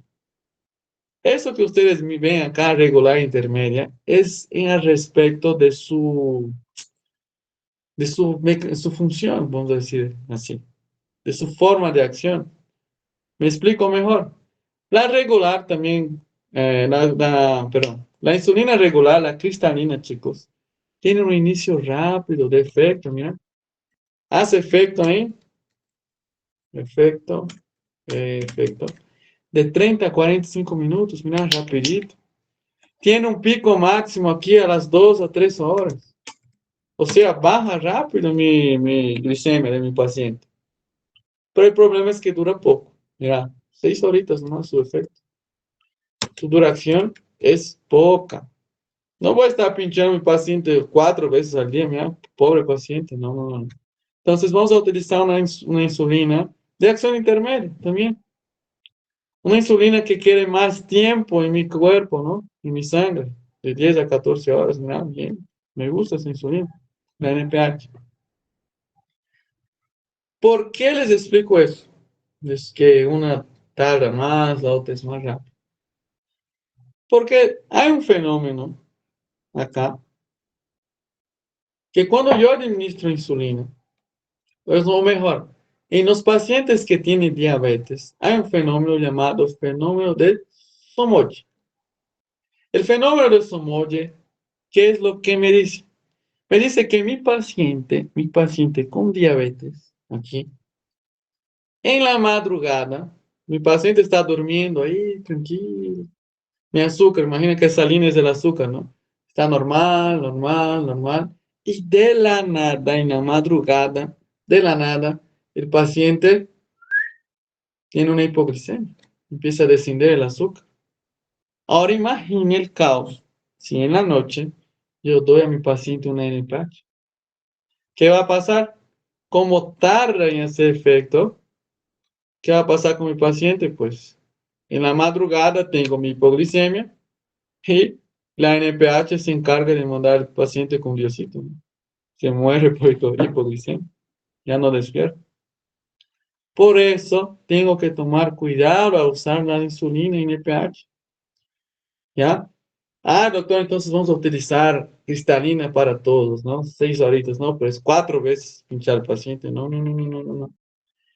Eso que ustedes ven acá, regular e intermedia, es en el respecto de su función, vamos a decir así, de su forma de acción. ¿Me explico mejor? La regular también, perdón, la insulina regular, la cristalina, chicos, tiene un inicio rápido de efecto, mira. Hace efecto ahí, efecto, efecto, de 30 a 45 minutos, mira, rapidito. Tiene un pico máximo aquí a las 2 a 3 horas. O sea, baja rápido mi glicemia de mi paciente. Pero el problema es que dura poco. Mira, 6 horitas nomás su efecto. Su duración es poca. No voy a estar pinchando a mi paciente 4 veces al día, mira, pobre paciente, no, no, no. Entonces vamos a utilizar una insulina de acción intermedia también. Una insulina que quede más tiempo en mi cuerpo, ¿no? En mi sangre, de 10 a 14 horas, mira, bien. Me gusta esa insulina, la NPH. ¿Por qué les explico eso? Es que una tarda más, la otra es más rápida. Porque hay un fenómeno acá, que cuando yo administro insulina, pues o mejor, en los pacientes que tienen diabetes, hay un fenómeno llamado fenómeno de Somogyi. El fenómeno de Somogyi, ¿qué es lo que me dice? Me dice que mi paciente con diabetes, aquí, en la madrugada, mi paciente está durmiendo ahí, tranquilo. Mi azúcar, imagina que Salina es el azúcar, ¿no? Está normal, normal, normal. Y de la nada, en la madrugada, de la nada, el paciente tiene una hipoglicemia. Empieza a descender el azúcar. Ahora imagine el caos. Si en la noche yo doy a mi paciente una NPH, ¿qué va a pasar? Como tarda en hacer efecto, ¿qué va a pasar con mi paciente? Pues en la madrugada tengo mi hipoglicemia y la NPH se encarga de mandar al paciente con Diosito, ¿no? Se muere por hipoglicemia, ya no despierta. Por eso tengo que tomar cuidado al usar la insulina y NPH, ¿ya? Ah, doctor, entonces vamos a utilizar cristalina para todos, ¿no? 6 horitas, ¿no? Pues 4 veces pinchar al paciente. No, no, no, no, no, no, no.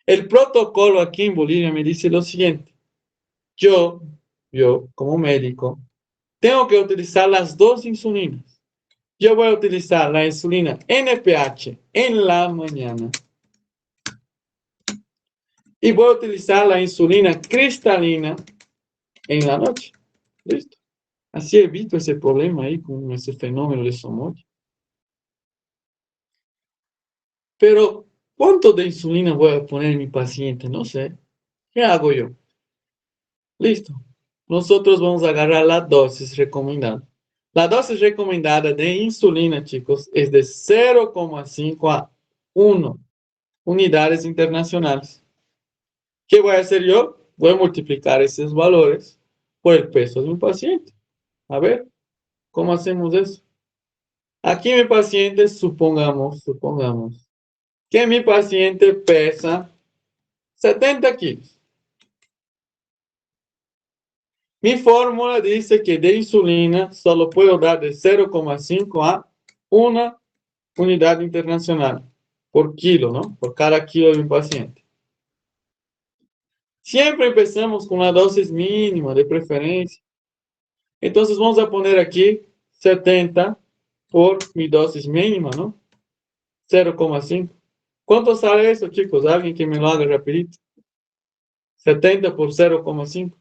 El protocolo aquí en Bolivia me dice lo siguiente. Yo, yo como médico, tengo que utilizar las dos insulinas. Yo voy a utilizar la insulina NPH en la mañana y voy a utilizar la insulina cristalina en la noche. Listo. Así evito ese problema ahí con ese fenómeno de Somogyi. Pero, ¿cuánto de insulina voy a poner en mi paciente? No sé. ¿Qué hago yo? Listo. Nosotros vamos a agarrar la dosis recomendada. La dosis recomendada de insulina, chicos, es de 0,5 a 1 unidades internacionales. ¿Qué voy a hacer yo? Voy a multiplicar esos valores por el peso de mi paciente. A ver, ¿cómo hacemos eso? Aquí mi paciente, supongamos que mi paciente pesa 70 kilos. Mi fórmula dice que de insulina solo puedo dar de 0,5 a 1 unidad internacional por kilo, ¿no? Por cada kilo de mi paciente. Siempre empezamos con una dosis mínima de preferencia. Entonces vamos a poner aquí 70 por mi dosis mínima, ¿no? 0,5. ¿Cuánto sale eso, chicos? Alguien que me lo haga rapidito. 70 por 0,5.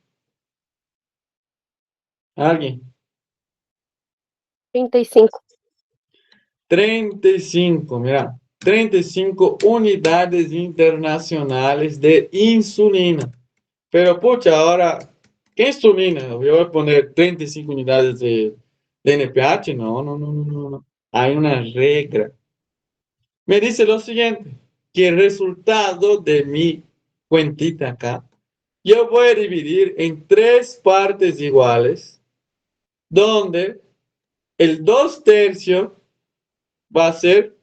¿Alguien? 35. 35, mira. 35 unidades internacionales de insulina. Pero, pucha, ahora, ¿qué insulina? Yo voy a poner 35 unidades de NPH. No, no, no, no, no, no. Hay una regla. Me dice lo siguiente, que el resultado de mi cuentita acá, yo voy a dividir en 3 partes iguales, donde el 2/3 va a ser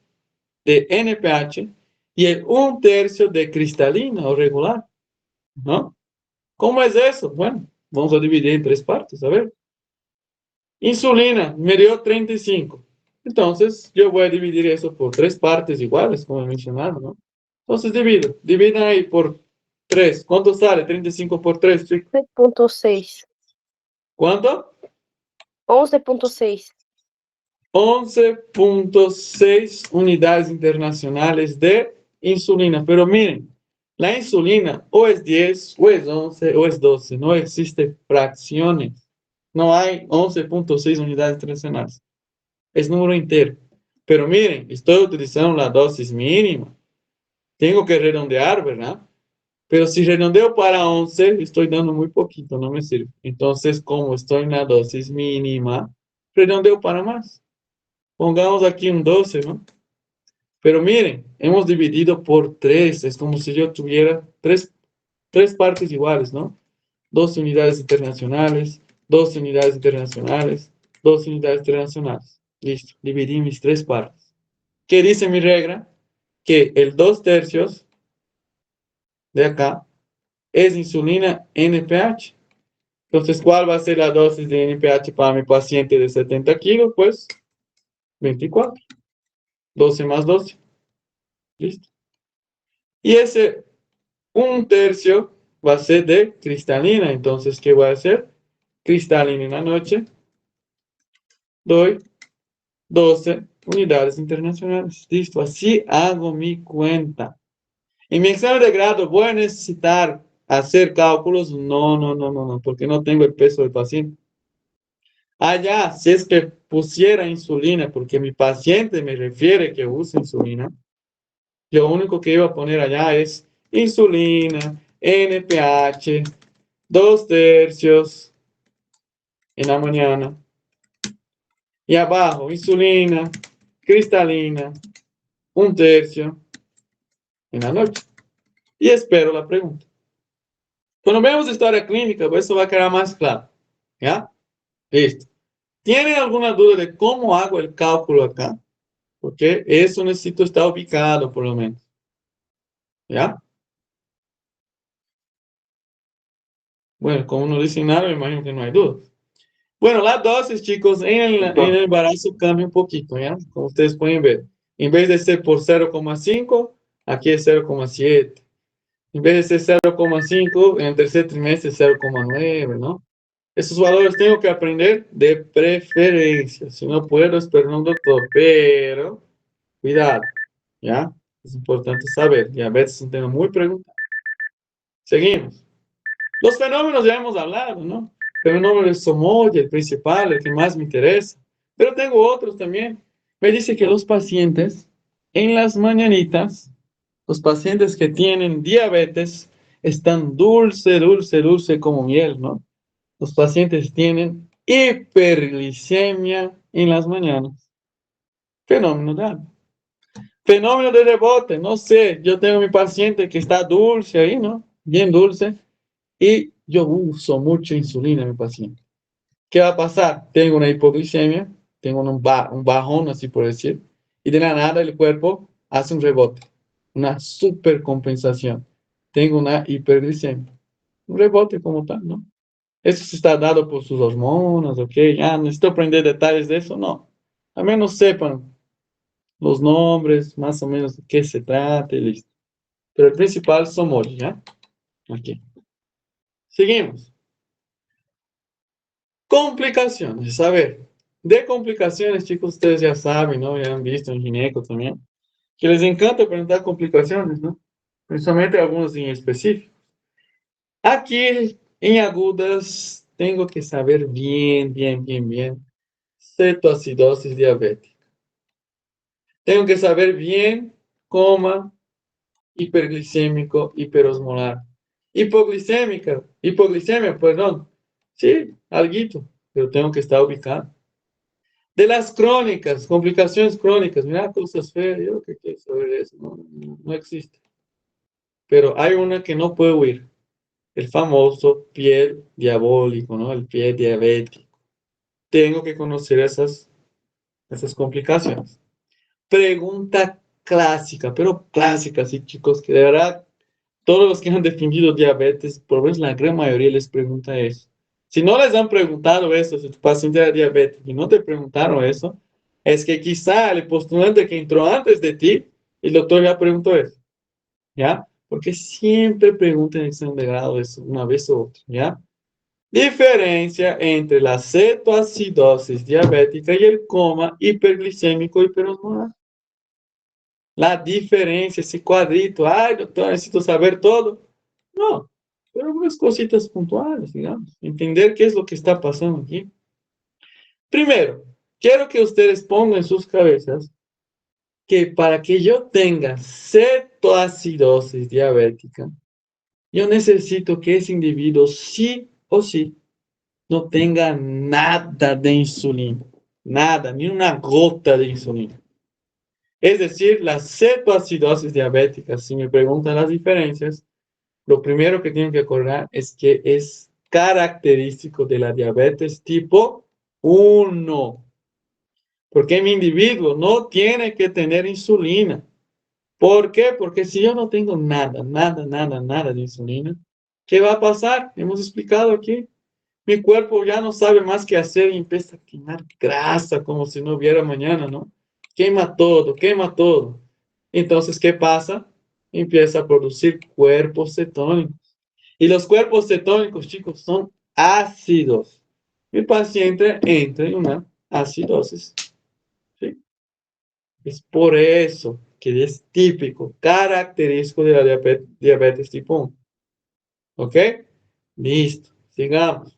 de NPH y el 1/3 de cristalina o regular, ¿no? ¿Cómo es eso? Bueno, vamos a dividir en 3 partes, a ver. Insulina me dio 35. Entonces, yo voy a dividir eso por 3 partes iguales, como he mencionado, ¿no? Entonces, dividan ahí por 3. ¿Cuánto sale? 35 por 3, chicos. 11.6. ¿Cuánto? 11.6. 11,6 unidades internacionales de insulina. Pero miren, la insulina o es 10, o es 11, o es 12. No existe fracciones. No hay 11,6 unidades internacionales. Es número entero. Pero miren, estoy utilizando la dosis mínima. Tengo que redondear, ¿verdad? Pero si redondeo para 11, estoy dando muy poquito, no me sirve. Entonces, como estoy en la dosis mínima, redondeo para más. Pongamos aquí un 12, ¿no? Pero miren, hemos dividido por 3. Es como si yo tuviera tres partes iguales, ¿no? 12 unidades internacionales, 12 unidades internacionales, 12 unidades internacionales. Listo, dividí mis 3 partes. ¿Qué dice mi regla? Que el 2/3 de acá es insulina NPH. Entonces, ¿cuál va a ser la dosis de NPH para mi paciente de 70 kilos? Pues 24. 12 más 12. Listo. Y ese 1/3 va a ser de cristalina. Entonces, ¿qué voy a hacer? Cristalina en la noche. Doy 12 unidades internacionales. Listo. Así hago mi cuenta. En mi examen de grado, ¿voy a necesitar hacer cálculos? No, no, no, no, no, porque no tengo el peso del paciente. Allá, si es que pusiera insulina, porque mi paciente me refiere que use insulina, lo único que iba a poner allá es insulina, NPH, 2/3 en la mañana. Y abajo, insulina, cristalina, 1/3 en la noche. Y espero la pregunta. Cuando veamos historia clínica, pues eso va a quedar más claro. ¿Ya? Listo. ¿Tienen alguna duda de cómo hago el cálculo acá? Porque eso necesito estar ubicado, por lo menos. ¿Ya? Bueno, como no dicen nada, me imagino que no hay dudas. Bueno, la dosis, chicos, en el embarazo cambia un poquito, ¿ya? Como ustedes pueden ver. En vez de ser por 0,5, aquí es 0,7. En vez de ser 0,5, en el tercer trimestre es 0,9, ¿no? Esos valores tengo que aprender de preferencia. Si no puedo, espero un doctor. Pero, cuidado, ¿ya? Es importante saber. Diabetes es un tema muy preguntado. Seguimos. Los fenómenos ya hemos hablado, ¿no? El fenómeno de Somoya, el principal, el que más me interesa. Pero tengo otros también. Me dice que los pacientes en las mañanitas, los pacientes que tienen diabetes, están dulce, dulce, dulce como miel, ¿no? Los pacientes tienen hiperglicemia en las mañanas. Fenómeno de algo. Fenómeno de rebote, no sé, yo tengo mi paciente que está dulce ahí, ¿no? Bien dulce, y yo uso mucha insulina en mi paciente. ¿Qué va a pasar? Tengo una hipoglicemia, tengo un bajón, así por decir, y de la nada el cuerpo hace un rebote, una supercompensación. Tengo una hiperglicemia, un rebote como tal, ¿no? Eso se está dado por sus hormonas, ¿ok? Ah, necesito aprender detalles de eso, no. Al menos sepan los nombres, más o menos de qué se trata y listo. Pero el principal somos, ¿ya? Aquí. Seguimos. Complicaciones. A ver, de complicaciones, chicos, ustedes ya saben, ¿no? Ya han visto en gineco también, que les encanta preguntar complicaciones, ¿no? Principalmente algunos en específico. Aquí, en agudas, tengo que saber bien, bien, bien, bien, cetoacidosis diabética. Tengo que saber bien coma, hiperglicémico, hiperosmolar. Hipoglicemia, perdón. Sí, alguito, pero tengo que estar ubicado. De las crónicas, complicaciones crónicas, mira cosas feas, yo que quiero saber eso, no existe. Pero hay una que no puedo huir, el famoso pie diabólico, ¿no? El pie diabético. Tengo que conocer esas complicaciones. Pregunta clásica, pero clásica, sí, chicos, que de verdad todos los que han definido diabetes, por lo menos la gran mayoría les pregunta eso. Si no les han preguntado eso, si tu paciente era diabético y no te preguntaron eso, es que quizá el postulante que entró antes de ti, el doctor ya preguntó eso, ¿ya? Porque siempre preguntan en examen de grado eso, una vez u otra, ¿ya? Diferencia entre la cetoacidosis diabética y el coma hiperglicémico hiperosmolar. La diferencia, ese cuadrito. Ay, doctor, necesito saber todo. No, pero algunas cositas puntuales, digamos. Entender qué es lo que está pasando aquí. Primero, quiero que ustedes pongan en sus cabezas que para que yo tenga cetoacidosis diabética, yo necesito que ese individuo sí o sí no tenga nada de insulina, nada, ni una gota de insulina. Es decir, la cetoacidosis diabética, si me preguntan las diferencias, lo primero que tienen que acordar es que es característico de la diabetes tipo 1. Porque mi individuo no tiene que tener insulina. ¿Por qué? Porque si yo no tengo nada, nada, nada, nada de insulina, ¿qué va a pasar? Hemos explicado aquí. Mi cuerpo ya no sabe más qué hacer y empieza a quemar grasa como si no hubiera mañana, ¿no? Quema todo, quema todo. Entonces, ¿qué pasa? Empieza a producir cuerpos cetónicos. Y los cuerpos cetónicos, chicos, son ácidos. Mi paciente entra en una acidosis, ¿sí? Es por eso que es típico, característico de la diabetes tipo 1. ¿Ok? Listo, sigamos.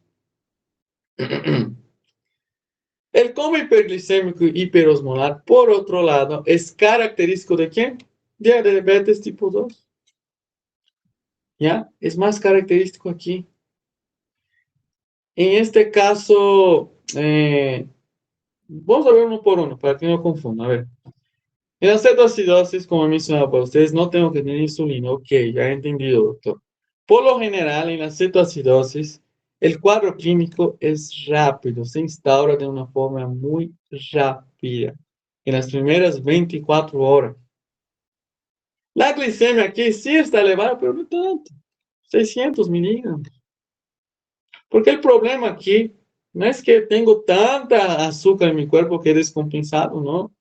El coma hiperglicémico hiperosmolar, por otro lado, es característico ¿de quién? De diabetes tipo 2. ¿Ya? Es más característico aquí. En este caso, vamos a ver uno por uno para que no confunda. A ver, en la cetoacidosis, como he mencionado para ustedes, no tengo que tener insulina. Ok, ya he entendido, doctor. Por lo general, en la cetoacidosis, el cuadro clínico es rápido, se instaura de una forma muy rápida, en las primeras 24 horas. La glicemia aquí sí está elevada, pero no tanto, 600 miligramos. Porque el problema aquí no es que tengo tanta azúcar en mi cuerpo que he descompensado, ¿no?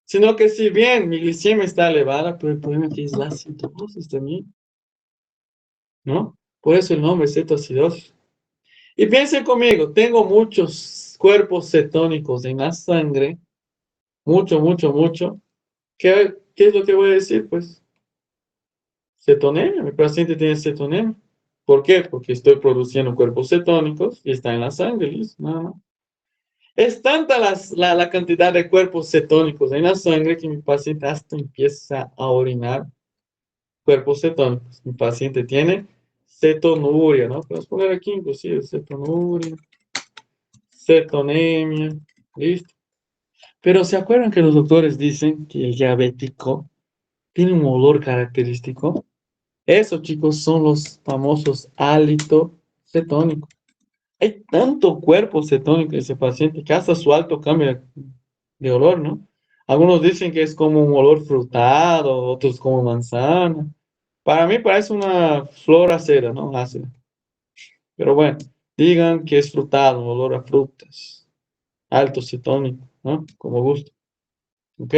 Sino que si bien mi glicemia está elevada, pero el problema aquí es la cetosis también, ¿no? Por eso el nombre es cetoacidosis. Y piensen conmigo, tengo muchos cuerpos cetónicos en la sangre, mucho, mucho, mucho. ¿Qué es lo que voy a decir? Pues cetonemia, mi paciente tiene cetonemia. ¿Por qué? Porque estoy produciendo cuerpos cetónicos y está en la sangre, listo, nada más. Es tanta la cantidad de cuerpos cetónicos en la sangre que mi paciente hasta empieza a orinar cuerpos cetónicos. Mi paciente tiene cetonuria, ¿no? Podemos poner aquí inclusive cetonuria, cetonemia, listo. Pero ¿se acuerdan que los doctores dicen que el diabético tiene un olor característico? Eso, chicos, son los famosos hálito cetónicos. Hay tanto cuerpo cetónico en ese paciente que hasta su alto cambia de olor, ¿no? Algunos dicen que es como un olor frutado, otros como manzana. Para mí parece una flor acera, ¿no? Ácida. Pero bueno, digan que es frutado, un olor a frutas, alto cetónico, ¿no? Como gusto. ¿Ok?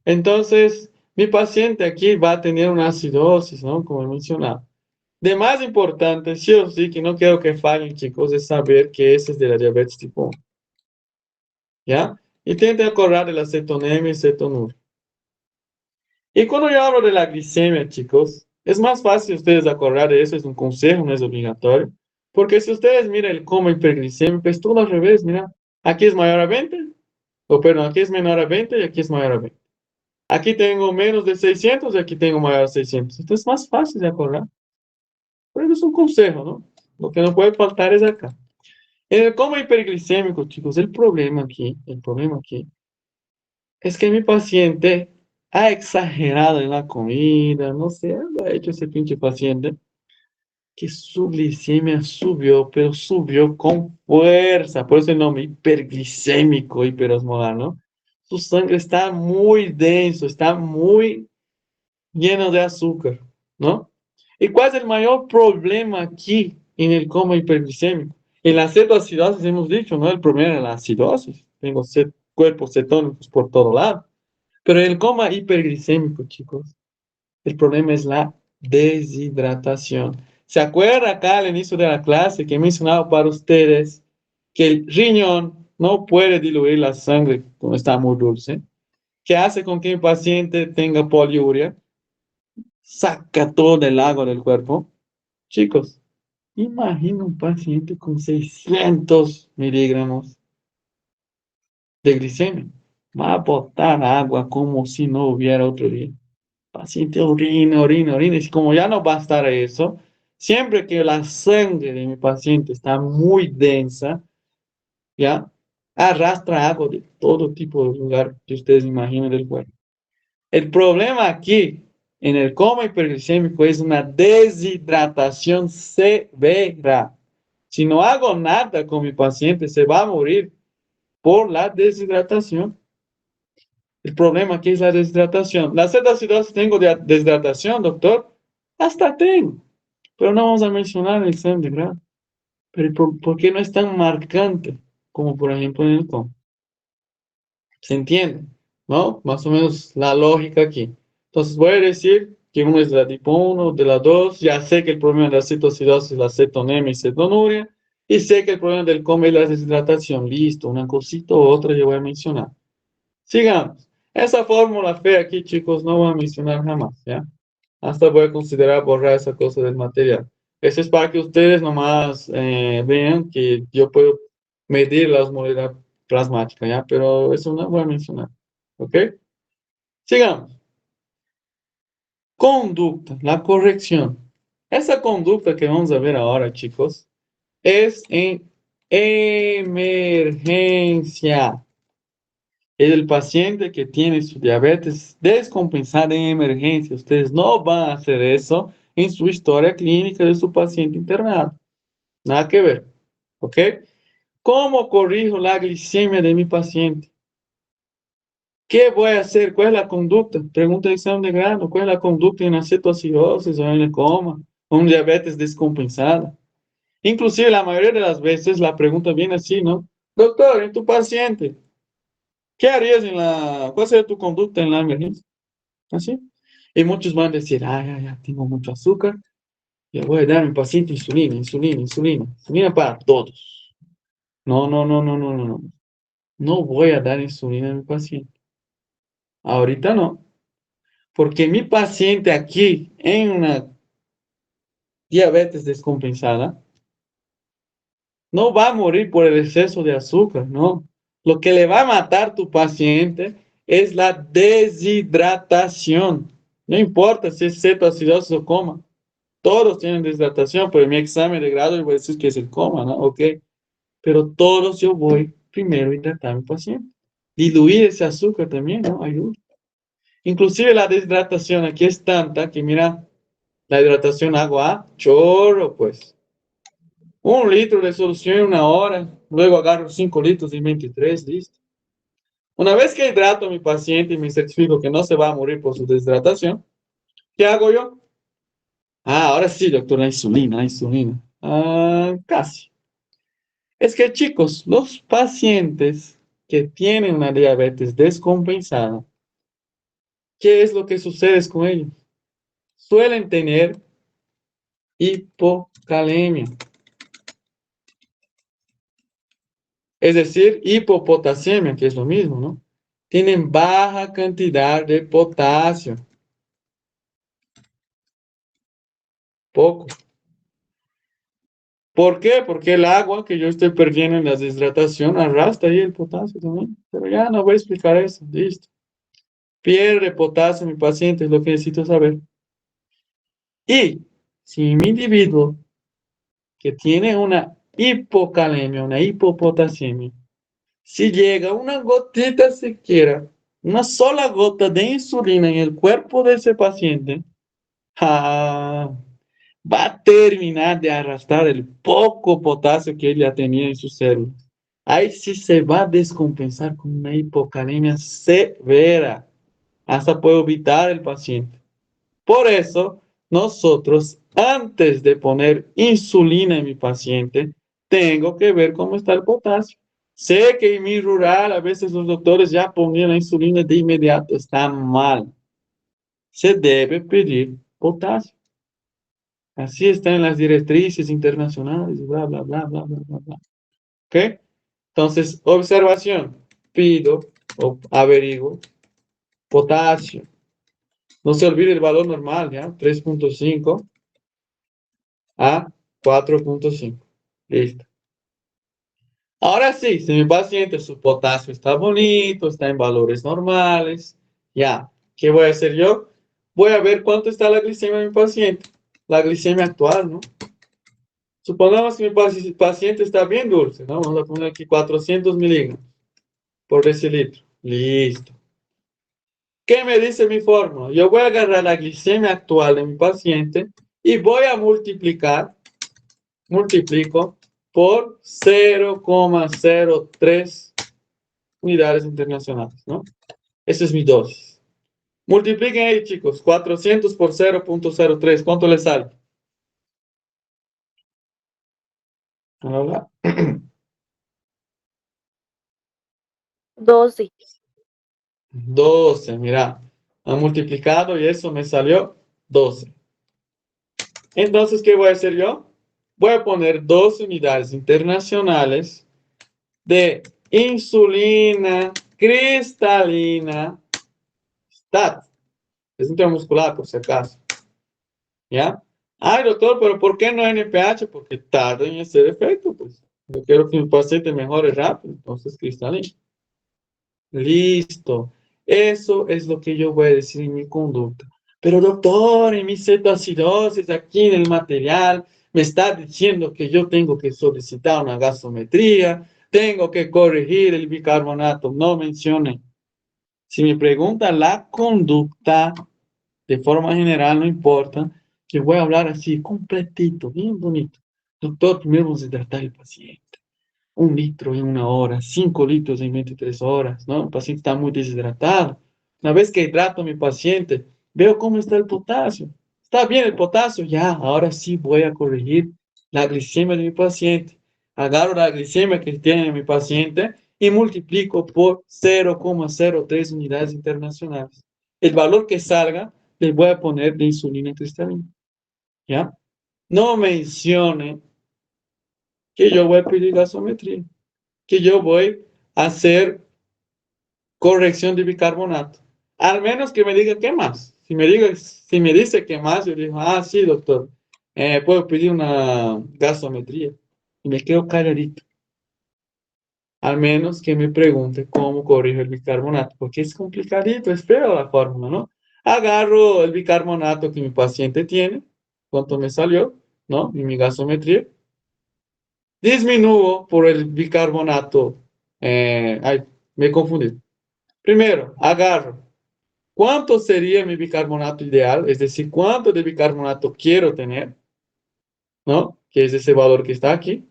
Entonces, mi paciente aquí va a tener una acidosis, ¿no? Como he mencionado. De más importante, sí o sí, que no quiero que fallen, chicos, es saber que ese es de la diabetes tipo 1, ¿ya? Intenten acordar de la cetonemia y cetonuria. Y cuando yo hablo de la glicemia, chicos, es más fácil ustedes acordar de eso, es un consejo, no es obligatorio. Porque si ustedes miran el coma hiperglicémico, es todo al revés, mira. Aquí es mayor a 20, o perdón, aquí es menor a 20 y aquí es mayor a 20. Aquí tengo menos de 600 y aquí tengo mayor a 600. Esto es más fácil de acordar. Pero es un consejo, ¿no? Lo que no puede faltar es acá. En el coma hiperglicémico, chicos, el problema aquí es que mi paciente ha exagerado en la comida, no sé, lo ha hecho ese pinche paciente, que su glicemia subió, pero subió con fuerza, por eso el nombre hiperglicémico, hiperosmolar, ¿no? Su sangre está muy denso, está muy lleno de azúcar, ¿no? ¿Y cuál es el mayor problema aquí en el coma hiperglicémico? En la cetoacidosis hemos dicho, ¿no? El problema es la acidosis. Tengo cuerpos cetónicos por todo lado. Pero en el coma hiperglicémico, chicos, el problema es la deshidratación. ¿Se acuerda acá al inicio de la clase que he mencionado para ustedes que el riñón no puede diluir la sangre cuando está muy dulce? ¿Qué hace con que el paciente tenga poliuria? Saca todo el agua del cuerpo. Chicos, imagina un paciente con 600 miligramos de glicemia. Va a botar agua como si no hubiera otro día. Paciente orina, orina, orina. Y como ya no va a estar eso, siempre que la sangre de mi paciente está muy densa, ya arrastra agua de todo tipo de lugar que ustedes imaginen del cuerpo. El problema aquí en el coma hiperglicémico es una deshidratación severa. Si no hago nada con mi paciente, se va a morir por la deshidratación. El problema aquí es la deshidratación. La cetoacidosis tengo de deshidratación, doctor. Hasta tengo, pero no vamos a mencionar el examen de grado. Pero ¿por qué no es tan marcante como por ejemplo en el coma? ¿Se entiende? ¿No? Más o menos la lógica aquí. Entonces voy a decir que uno es de la tipo 1, de la 2. Ya sé que el problema de la cetoacidosis es la cetonemia y cetonuria. Y sé que el problema del coma es la deshidratación. Listo, una cosita u otra yo voy a mencionar. Sigamos. Esa fórmula fe aquí, chicos, no voy a mencionar jamás, ¿ya? Hasta voy a considerar borrar esa cosa del material. Eso es para que ustedes nomás vean que yo puedo medir la osmolaridad plasmática, ¿ya? Pero eso no voy a mencionar, ¿ok? Sigamos. Conducta, la corrección. Esa conducta que vamos a ver ahora, chicos, es en emergencia. Es el paciente que tiene su diabetes descompensada en emergencia. Ustedes no van a hacer eso en su historia clínica de su paciente internado. Nada que ver. ¿Ok? ¿Cómo corrijo la glicemia de mi paciente? ¿Qué voy a hacer? ¿Cuál es la conducta? Pregunta de examen de grado. ¿Cuál es la conducta en la cetoacidosis o en el coma o en diabetes descompensada? Inclusive la mayoría de las veces la pregunta viene así, ¿no? Doctor, en tu paciente, ¿qué harías cuál sería tu conducta en la emergencia? Así. Y muchos van a decir, ya tengo mucho azúcar, le voy a dar a mi paciente insulina, insulina, insulina, insulina para todos. No, no, no, no, no, no, no. No voy a dar insulina a mi paciente. Ahorita no. Porque mi paciente aquí en una diabetes descompensada no va a morir por el exceso de azúcar, no. Lo que le va a matar a tu paciente es la deshidratación. No importa si es cetoacidosis o coma. Todos tienen deshidratación, pero en mi examen de grado yo voy a decir que es el coma, ¿no? Ok. Pero todos yo voy primero a hidratar a mi paciente. Diluir ese azúcar también, ¿no? Ayuda. Inclusive la deshidratación aquí es tanta que mira, la hidratación agua a chorro, pues. 1 litro de solución en 1 hora, luego agarro 5 litros y 23, listo. Una vez que hidrato a mi paciente y me certifico que no se va a morir por su deshidratación, ¿qué hago yo? Ahora sí, doctor, la insulina, la insulina. Casi. Es que, chicos, los pacientes que tienen una diabetes descompensada, ¿qué es lo que sucede con ellos? Suelen tener hipocalemia, es decir, hipopotasemia, que es lo mismo, ¿no? Tienen baja cantidad de potasio, poco. ¿Por qué? Porque el agua que yo estoy perdiendo en la deshidratación arrastra ahí el potasio también. Pero ya no voy a explicar eso, listo. Pierde potasio mi paciente, es lo que necesito saber. Y si mi individuo que tiene una hipocalemia, una hipopotasemia, si llega una gotita siquiera, una sola gota de insulina en el cuerpo de ese paciente, ah, va a terminar de arrastrar el poco potasio que él ya tenía en sus células. Ahí sí se va a descompensar con una hipocalemia severa. Hasta puede evitar el paciente. Por eso, nosotros, antes de poner insulina en mi paciente, tengo que ver cómo está el potasio. Sé que en mi rural a veces los doctores ya ponían la insulina de inmediato. Está mal. Se debe pedir potasio. Así está en las directrices internacionales, bla, bla, bla, bla, bla, bla, bla. ¿Ok? Entonces, observación. Pido o averiguo potasio. No se olvide el valor normal, ¿ya? 3.5 a 4.5. Listo. Ahora sí, si mi paciente, su potasio está bonito, está en valores normales, ya, ¿qué voy a hacer yo? Voy a ver cuánto está la glicemia de mi paciente, la glicemia actual, ¿no? Supongamos que mi paciente está bien dulce, ¿no? Vamos a poner aquí 400 miligramos por decilitro. Listo. ¿Qué me dice mi fórmula? Yo voy a agarrar la glicemia actual de mi paciente y voy a multiplico por 0,03 unidades internacionales, ¿no? Esa es mi dosis. Multipliquen ahí, chicos, 400 por 0,03. ¿Cuánto les sale? Hola. 12. 12, mira. Han multiplicado y eso me salió 12. Entonces, ¿qué voy a hacer yo? Voy a poner 12 unidades internacionales de insulina cristalina STAT. Es intramuscular, por si acaso. ¿Ya? Ay, doctor, pero ¿por qué no NPH? Porque tarda en hacer efecto, pues. Yo quiero que mi paciente mejore rápido, entonces cristalina. Listo. Eso es lo que yo voy a decir en mi conducta. Pero doctor, en mi cetoacidosis, aquí en el material, me está diciendo que yo tengo que solicitar una gasometría, tengo que corregir el bicarbonato. No mencione. Si me preguntan la conducta, de forma general, no importa, que voy a hablar así, completito, bien bonito. Doctor, primero vamos a hidratar al paciente. 1 litro en 1 hora, 5 litros en 23 horas, ¿no? El paciente está muy deshidratado. Una vez que hidrato a mi paciente, veo cómo está el potasio. Está bien el potasio, ya, ahora sí voy a corregir la glicemia de mi paciente. Agarro la glicemia que tiene mi paciente y multiplico por 0,03 unidades internacionales. El valor que salga, le voy a poner de insulina cristalina, ¿ya? No mencione que yo voy a pedir gasometría, que yo voy a hacer corrección de bicarbonato. Al menos que me diga qué más. Si me dice qué más, yo digo, ah, sí, doctor, puedo pedir una gasometría. Y me quedo calladito. Al menos que me pregunte cómo corrijo el bicarbonato, porque es complicadito, es feo la fórmula, ¿no? Agarro el bicarbonato que mi paciente tiene, cuánto me salió, ¿no? Y mi gasometría. Disminuyo por el bicarbonato. Ay, me confundí. Primero, agarro. ¿Cuánto sería mi bicarbonato ideal? Es decir, ¿cuánto de bicarbonato quiero tener? ¿No? Que es ese valor que está aquí.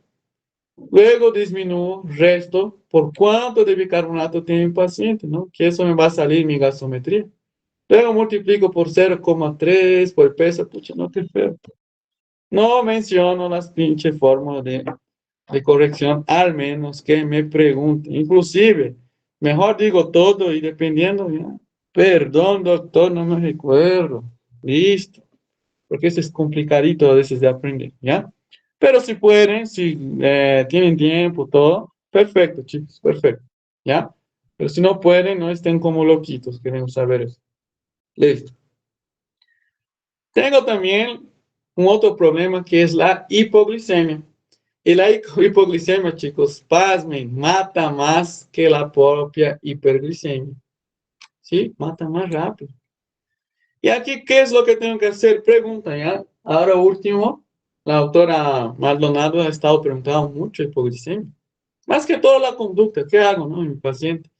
Luego disminuyo, resto, por cuánto de bicarbonato tiene mi paciente, ¿no? Que eso me va a salir mi gasometría. Luego multiplico por 0,3 por el peso. Pucha, no, qué feo. No menciono las pinches fórmulas de corrección, al menos que me pregunte. Inclusive, mejor digo todo y dependiendo, ya. Perdón, doctor, no me recuerdo. Listo. Porque eso es complicadito a veces de aprender, ¿ya? Pero si pueden, si tienen tiempo, todo, perfecto, chicos, perfecto, ¿ya? Pero si no pueden, no estén como loquitos, queremos saber eso. Listo. Tengo también un otro problema que es la hipoglicemia. Y la hipoglicemia, chicos, pasmen, mata más que la propia hiperglicemia. ¿Sí? Mata más rápido. Y aquí, ¿qué es lo que tengo que hacer? Pregunta, ¿ya? Ahora último, la doctora Maldonado ha estado preguntando mucho hipoglicemia. Más que todo la conducta, ¿qué hago, no, en mi paciente?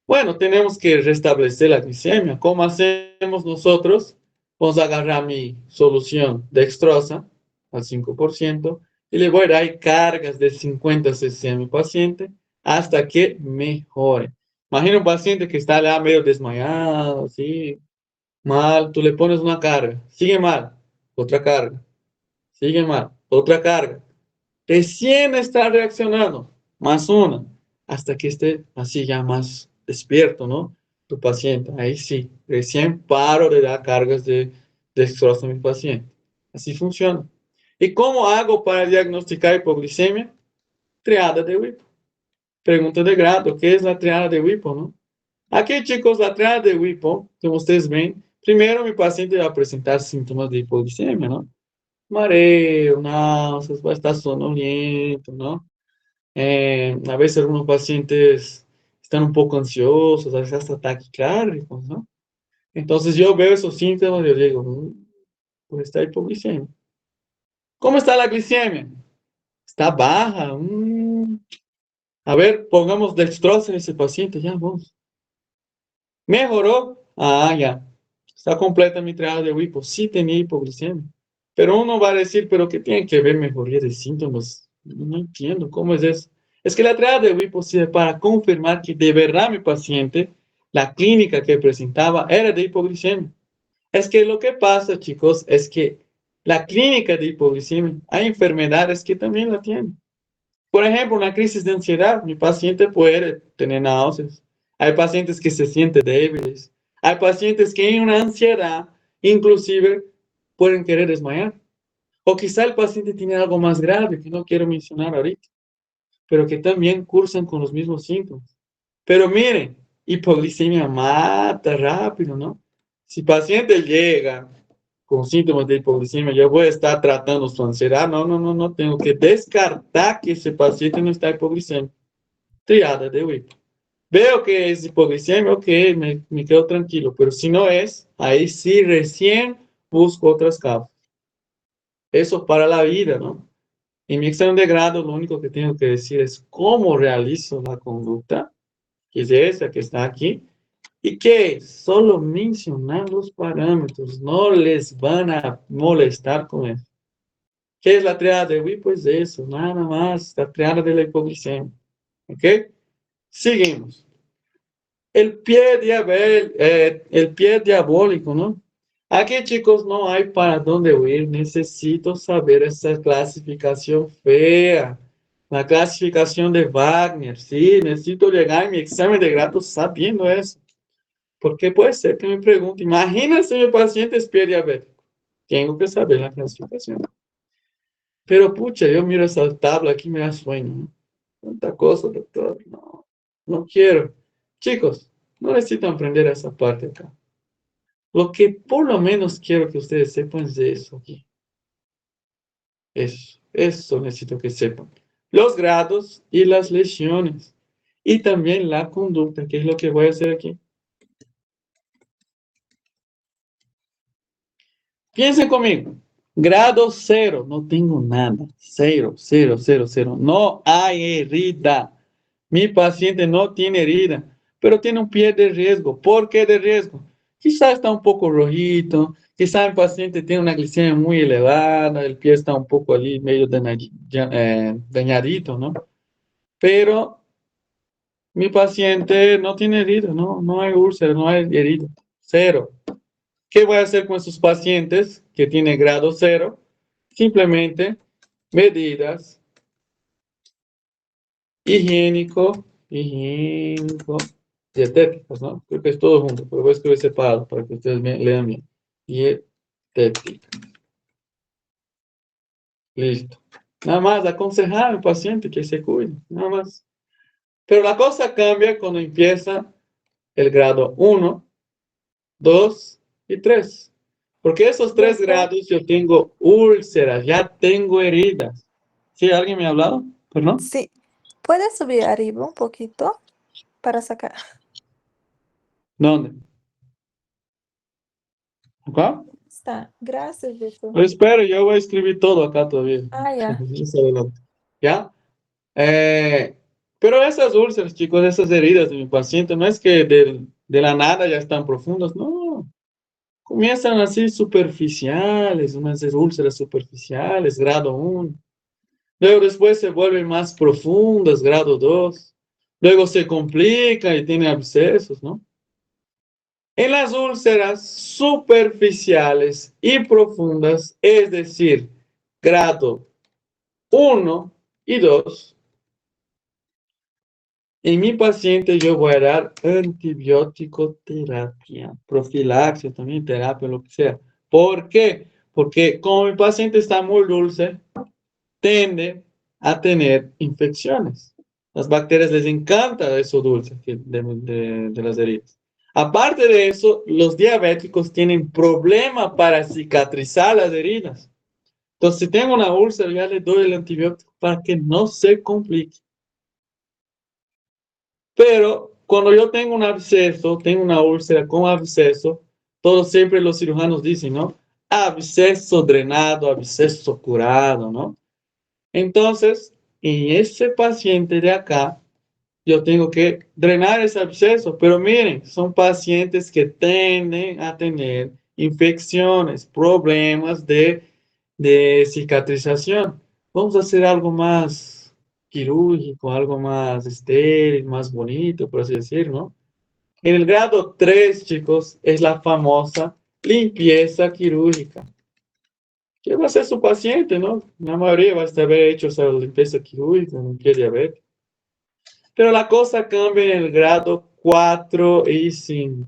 Bueno, tenemos que restablecer la glicemia. ¿Cómo hacemos nosotros? Vamos a agarrar mi solución dextrosa al 5% y le voy a dar cargas de 50 cc a mi paciente hasta que mejore. Imagina un paciente que está ya medio desmayado, así, mal, tú le pones una carga, sigue mal, otra carga, sigue mal, otra carga. Recién está reaccionando, más una, hasta que esté así ya más despierto, ¿no? Tu paciente, ahí sí, recién paro de dar cargas de destrozo a mi paciente. Así funciona. ¿Y cómo hago para diagnosticar hipoglicemia? Triada de Whipple. Pregunta de grado, ¿qué es la triada de Whipple, no? Aquí, chicos, la triada de Whipple, como ustedes ven, primero mi paciente va a presentar síntomas de hipoglicemia, ¿no? Mareo, náuseas, va a estar sonoliento, ¿no? A veces algunos pacientes están un poco ansiosos, a veces hasta taquicárdicos, ¿no? Entonces yo veo esos síntomas y yo digo, pues está hipoglicemia. ¿Cómo está la glicemia? Está baja. A ver, pongamos dextrosa en ese paciente, ya vamos. ¿Mejoró? Ah, ya. Está completa mi triada de hipo. Sí tenía hipoglicemia. Pero uno va a decir, ¿pero qué tiene que ver mejoría de síntomas? No entiendo, ¿cómo es eso? Es que la triada de hipo sirve para confirmar que de verdad mi paciente, la clínica que presentaba era de hipoglicemia. Es que lo que pasa, chicos, es que la clínica de hipoglicemia, hay enfermedades que también la tienen. Por ejemplo, una crisis de ansiedad, mi paciente puede tener náuseas. Hay pacientes que se sienten débiles. Hay pacientes que en una ansiedad, inclusive, pueden querer desmayar. O quizá el paciente tiene algo más grave que no quiero mencionar ahorita, pero que también cursan con los mismos síntomas. Pero miren, hipoglicemia mata rápido, ¿no? Si paciente llega con síntomas de hipoglicemia, yo voy a estar tratando su ansiedad. No, no, no, no. Tengo que descartar que ese paciente no está hipoglicémico. Triada de hipo. Veo que es hipoglicemia, ok, me quedo tranquilo. Pero si no es, ahí sí recién busco otras causas. Eso para la vida, ¿no? En mi examen de grado, lo único que tengo que decir es cómo realizo la conducta, que es esa que está aquí, y que solo mencionar los parámetros, no les van a molestar con eso. ¿Qué es la triada de Wii? Pues eso, nada más, la triada de la hipoglicemia. ¿Ok? Seguimos. El pie diabólico, ¿no? Aquí, chicos, no hay para dónde huir. Necesito saber esa clasificación fea. La clasificación de Wagner, sí, necesito llegar en mi examen de grado sabiendo eso. Porque puede ser que me pregunte, imagínate mi paciente es pie diabético. Tengo que saber la clasificación. Pero pucha, yo miro esa tabla aquí y me da sueño, ¿no? Tanta cosa, doctor. No, no quiero. Chicos, no necesitan aprender esa parte acá. Lo que por lo menos quiero que ustedes sepan es de eso aquí. Eso necesito que sepan. Los grados y las lesiones. Y también la conducta, que es lo que voy a hacer aquí. Piensen conmigo. Grado cero, no tengo nada. Cero, cero, cero, cero. No hay herida. Mi paciente no tiene herida, pero tiene un pie de riesgo. ¿Por qué de riesgo? Quizá está un poco rojito, quizá el paciente tiene una glicemia muy elevada, el pie está un poco allí medio dañadito, ¿no? Pero mi paciente no tiene herida, no, no hay úlcera, no hay herida. Cero. ¿Qué voy a hacer con esos pacientes que tienen grado cero? Simplemente medidas higiénico, dietéticas, ¿no? Creo que es todo junto, pero voy a escribir separado para que ustedes lean bien. Dietética. Listo. Nada más aconsejar al paciente que se cuide, nada más. Pero la cosa cambia cuando empieza el grado uno, 2 y 3. Porque esos tres Doctor, grados yo tengo úlceras, ya tengo heridas. ¿Sí? ¿Alguien me ha hablado? ¿Perdón? sí. ¿Puedes subir arriba un poquito para sacar? ¿Dónde? ¿Acá? Está. Gracias, doctor. Espera, yo voy a escribir todo acá todavía. Ah, ya. Más adelante. ¿Ya? Eh, pero esas úlceras, chicos, esas heridas de mi paciente, no es que de la nada ya están profundas, no. Comienzan así superficiales, unas úlceras superficiales, grado uno. Luego después se vuelven más profundas, grado 2. Luego se complica y tiene abscesos, ¿no? En las úlceras superficiales y profundas, es decir, grado uno y 2, en mi paciente yo voy a dar antibiótico terapia, profilaxis, también terapia, lo que sea. ¿Por qué? Porque como mi paciente está muy dulce, tiende a tener infecciones. Las bacterias les encanta eso dulce de las heridas. Aparte de eso, los diabéticos tienen problema para cicatrizar las heridas. Entonces, si tengo una úlcera, ya le doy el antibiótico para que no se complique. Pero cuando yo tengo un absceso, tengo una úlcera con absceso, todos siempre los cirujanos dicen, ¿no? Absceso drenado, absceso curado, ¿no? Entonces, en ese paciente de acá, yo tengo que drenar ese absceso, pero miren, son pacientes que tienden a tener infecciones, problemas de cicatrización. Vamos a hacer algo más quirúrgico, algo más estéril, más bonito, por así decirlo, ¿no? En el grado 3, chicos, es la famosa limpieza quirúrgica. ¿Qué va a hacer su paciente, no? La mayoría va a haber hecho esa limpieza quirúrgica, no quiere diabetes. Pero la cosa cambia en el grado 4 y 5.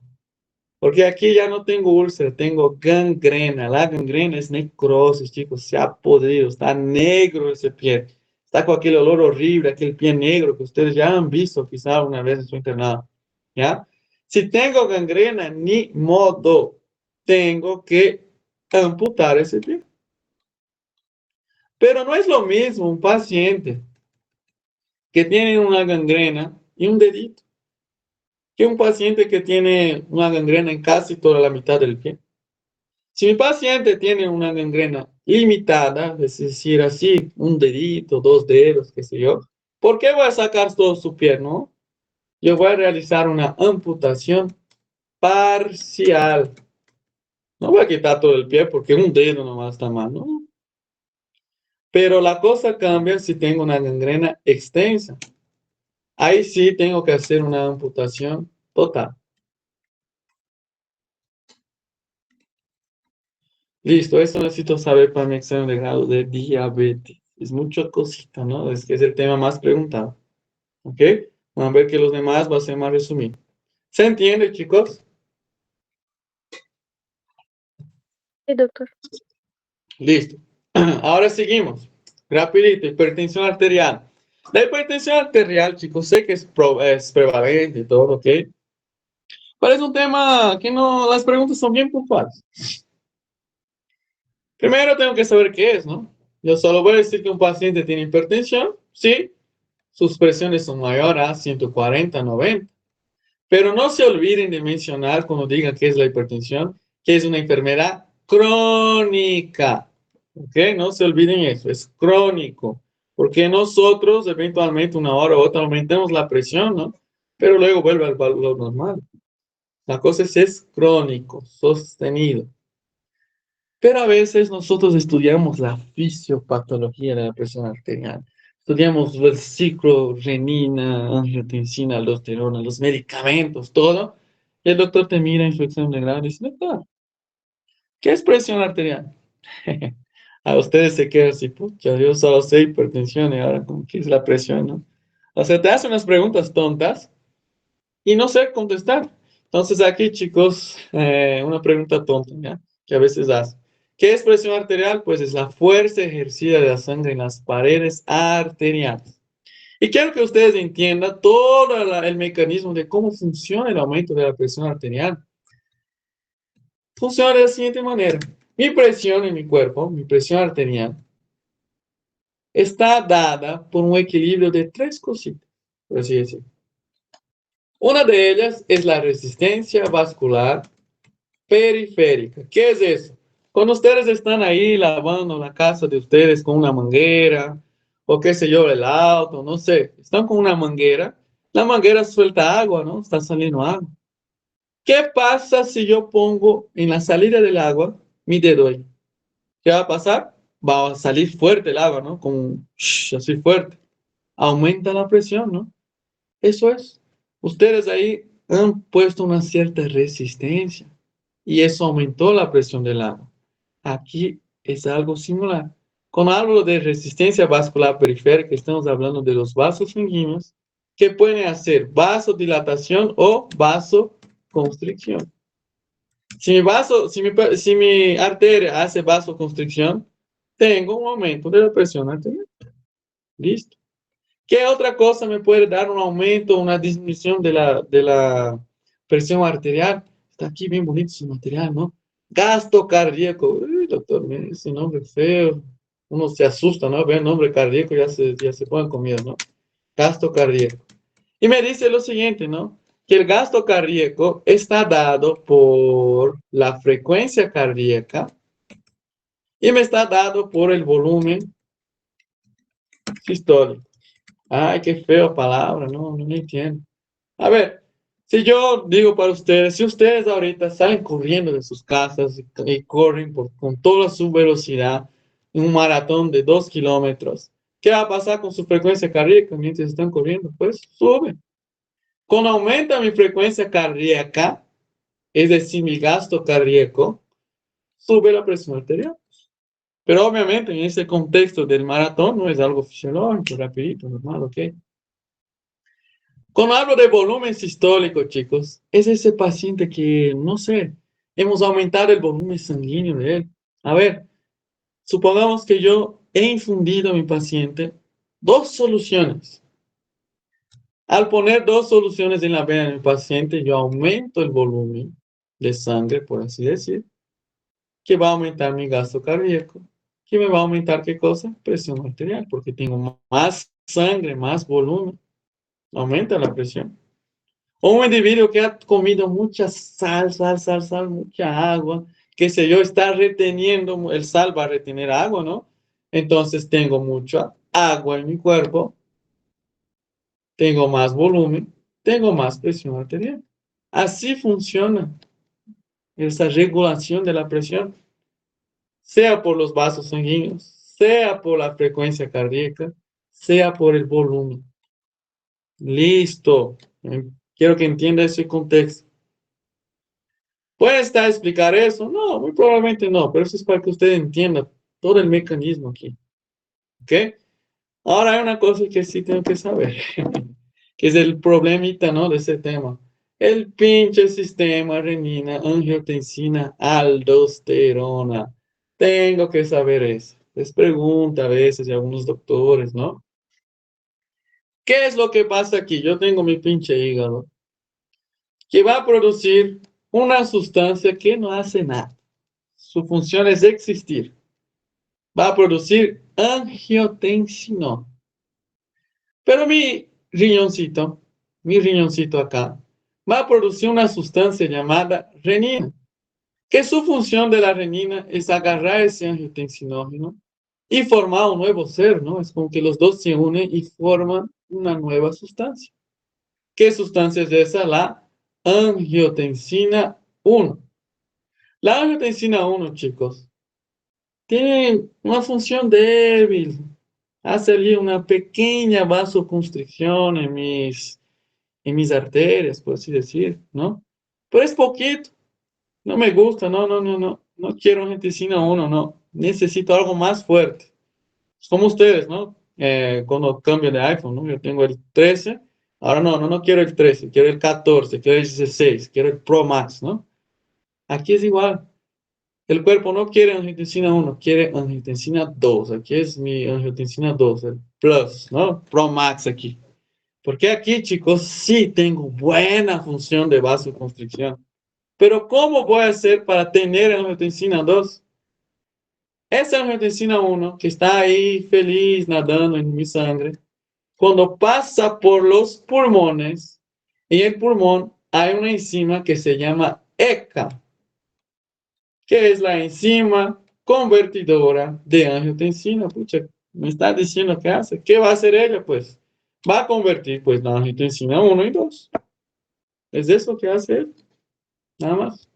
Porque aquí ya no tengo úlcera, tengo gangrena. La gangrena es necrosis, chicos. Se ha podrido, está negro ese pie. Está con aquel olor horrible, aquel pie negro que ustedes ya han visto quizá una vez en su internado. ¿Ya? Si tengo gangrena, ni modo. Tengo que amputar ese pie. Pero no es lo mismo un paciente que tiene una gangrena y un dedito que un paciente que tiene una gangrena en casi toda la mitad del pie. Si mi paciente tiene una gangrena limitada, es decir, así, un dedito, dos dedos, qué sé yo, ¿por qué voy a sacar todo su pie, no? Yo voy a realizar una amputación parcial. No voy a quitar todo el pie porque un dedo nomás está mal, ¿no? Pero la cosa cambia si tengo una gangrena extensa. Ahí sí tengo que hacer una amputación total. Listo, eso necesito saber para mi examen de grado de diabetes. Es mucha cosita, ¿no? Es que es el tema más preguntado. ¿Ok? Vamos a ver que los demás va a ser más resumido. ¿Se entiende, chicos? Sí, doctor. Listo. Ahora seguimos. Rapidito, hipertensión arterial. La hipertensión arterial, chicos, sé que es prevalente y todo, ¿ok? Pero es un tema que no, las preguntas son bien puntuales. Primero tengo que saber qué es, ¿no? Yo solo voy a decir que un paciente tiene hipertensión, sí, sus presiones son mayores a 140, 90. Pero no se olviden de mencionar cuando digan qué es la hipertensión, que es una enfermedad crónica. ¿Ok? No se olviden eso, es crónico. Porque nosotros eventualmente una hora u otra aumentamos la presión, ¿no? Pero luego vuelve al valor normal. La cosa es crónico, sostenido. Pero a veces nosotros estudiamos la fisiopatología de la presión arterial. Estudiamos el ciclo, renina, angiotensina, aldosterona, los medicamentos, todo. Y el doctor te mira en su examen de grado y dice, doctor, ¿qué es presión arterial? A ustedes se queda así, pucha, yo solo sé hipertensión y ahora, ¿cómo que es la presión, no? O sea, te hacen unas preguntas tontas y no sé contestar. Entonces aquí, chicos, una pregunta tonta, ¿ya? Que a veces hace. ¿Qué es presión arterial? Pues es la fuerza ejercida de la sangre en las paredes arteriales. Y quiero que ustedes entiendan todo el mecanismo de cómo funciona el aumento de la presión arterial. Funciona de la siguiente manera. Mi presión en mi cuerpo, mi presión arterial, está dada por un equilibrio de tres cositas, por así decirlo. Una de ellas es la resistencia vascular periférica. ¿Qué es eso? Cuando ustedes están ahí lavando la casa de ustedes con una manguera, o qué sé yo, el auto, no sé, están con una manguera, la manguera suelta agua, ¿no? Está saliendo agua. ¿Qué pasa si yo pongo en la salida del agua mi dedo ahí? ¿Qué va a pasar? Va a salir fuerte el agua, ¿no? Como así fuerte. Aumenta la presión, ¿no? Eso es. Ustedes ahí han puesto una cierta resistencia y eso aumentó la presión del agua. Aquí es algo similar. Cuando hablo de resistencia vascular periférica, estamos hablando de los vasos sanguíneos que pueden hacer vasodilatación o vasoconstricción. Si mi arteria hace vasoconstricción, tengo un aumento de la presión arterial. Listo. ¿Qué otra cosa me puede dar un aumento, una disminución de la presión arterial? Está aquí bien bonito su material, ¿no? Gasto cardíaco. Uy, doctor, mire ese nombre feo. Uno se asusta, ¿no? Ve el nombre cardíaco y ya se pone con miedo, ¿no? Gasto cardíaco. Y me dice lo siguiente, ¿no? Que el gasto cardíaco está dado por la frecuencia cardíaca y me está dado por el volumen sistólico. Ay, qué feo palabra, no entiendo. A ver, si yo digo para ustedes, si ustedes ahorita salen corriendo de sus casas y corren con toda su velocidad en un maratón de 2 kilómetros, ¿qué va a pasar con su frecuencia cardíaca mientras están corriendo? Pues sube. Cuando aumenta mi frecuencia cardíaca, es decir, mi gasto cardíaco, sube la presión arterial. Pero obviamente en ese contexto del maratón no es algo fisiológico, rapidito, normal, ¿ok? Cuando hablo de volumen sistólico, chicos, es ese paciente que, no sé, hemos aumentado el volumen sanguíneo de él. A ver, supongamos que yo he infundido a mi paciente 2 soluciones. Al poner 2 soluciones en la vena de mi paciente, yo aumento el volumen de sangre, por así decir, que va a aumentar mi gasto cardíaco, que me va a aumentar ¿qué cosa? Presión arterial, porque tengo más sangre, más volumen, aumenta la presión. O un individuo que ha comido mucha sal, mucha agua, qué sé yo, está reteniendo, el sal va a retener agua, ¿no? Entonces tengo mucha agua en mi cuerpo, tengo más volumen, tengo más presión arterial. Así funciona esa regulación de la presión, sea por los vasos sanguíneos, sea por la frecuencia cardíaca, sea por el volumen. Listo. Quiero que entienda ese contexto. ¿Puede estar explicar eso? No, muy probablemente no, pero eso es para que usted entienda todo el mecanismo aquí. ¿Ok? Ahora hay una cosa que sí tengo que saber, que es el problemita, ¿no? De ese tema. El pinche sistema renina, angiotensina, aldosterona. Tengo que saber eso. Les pregunta a veces a algunos doctores, ¿no? ¿Qué es lo que pasa aquí? Yo tengo mi pinche hígado que va a producir una sustancia que no hace nada. Su función es existir. Va a producir angiotensina. Pero mi riñoncito acá, va a producir una sustancia llamada renina, que su función de la renina es agarrar ese angiotensinógeno y formar un nuevo ser, ¿no? Es como que los dos se unen y forman una nueva sustancia. ¿Qué sustancia es esa? La angiotensina 1. La angiotensina 1, chicos, tiene una función débil. Hace allí una pequeña vasoconstricción en mis arterias, por así decir, ¿no? Pero es poquito. No me gusta, no. No quiero angiotensina 1, no. Necesito algo más fuerte. Es como ustedes, ¿no? Cuando cambio de iPhone, ¿no? Yo tengo el 13. Ahora no quiero el 13, quiero el 14, quiero el 16, quiero el Pro Max, ¿no? Aquí es igual. El cuerpo no quiere angiotensina 1, quiere angiotensina 2. Aquí es mi angiotensina 2, el Plus, ¿no? Pro Max aquí. Porque aquí, chicos, sí tengo buena función de vasoconstricción. Pero ¿cómo voy a hacer para tener angiotensina 2? Esa angiotensina 1, que está ahí feliz nadando en mi sangre, cuando pasa por los pulmones, en el pulmón hay una enzima que se llama ECA, que es la enzima convertidora de angiotensina. Pucha, me está diciendo qué hace. ¿Qué va a hacer ella? Pues va a convertir pues la angiotensina 1 y 2. Es eso que hace él, nada más.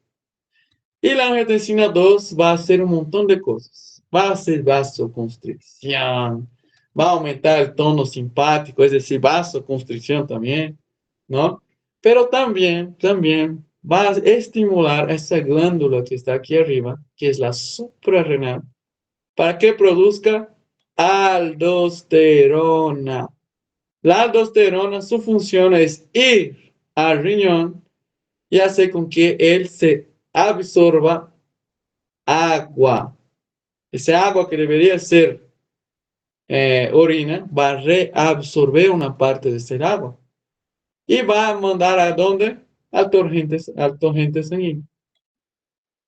Y la angiotensina 2 va a hacer un montón de cosas. Va a hacer vasoconstricción, va a aumentar el tono simpático, es decir, vasoconstricción también, ¿no? Pero también va a estimular esa glándula que está aquí arriba, que es la suprarrenal, para que produzca aldosterona. La aldosterona, su función es ir al riñón y hace con que él se absorba agua. Ese agua que debería ser orina va a reabsorber una parte de ese agua y va a mandar a dónde? Al torrente sanguíneo.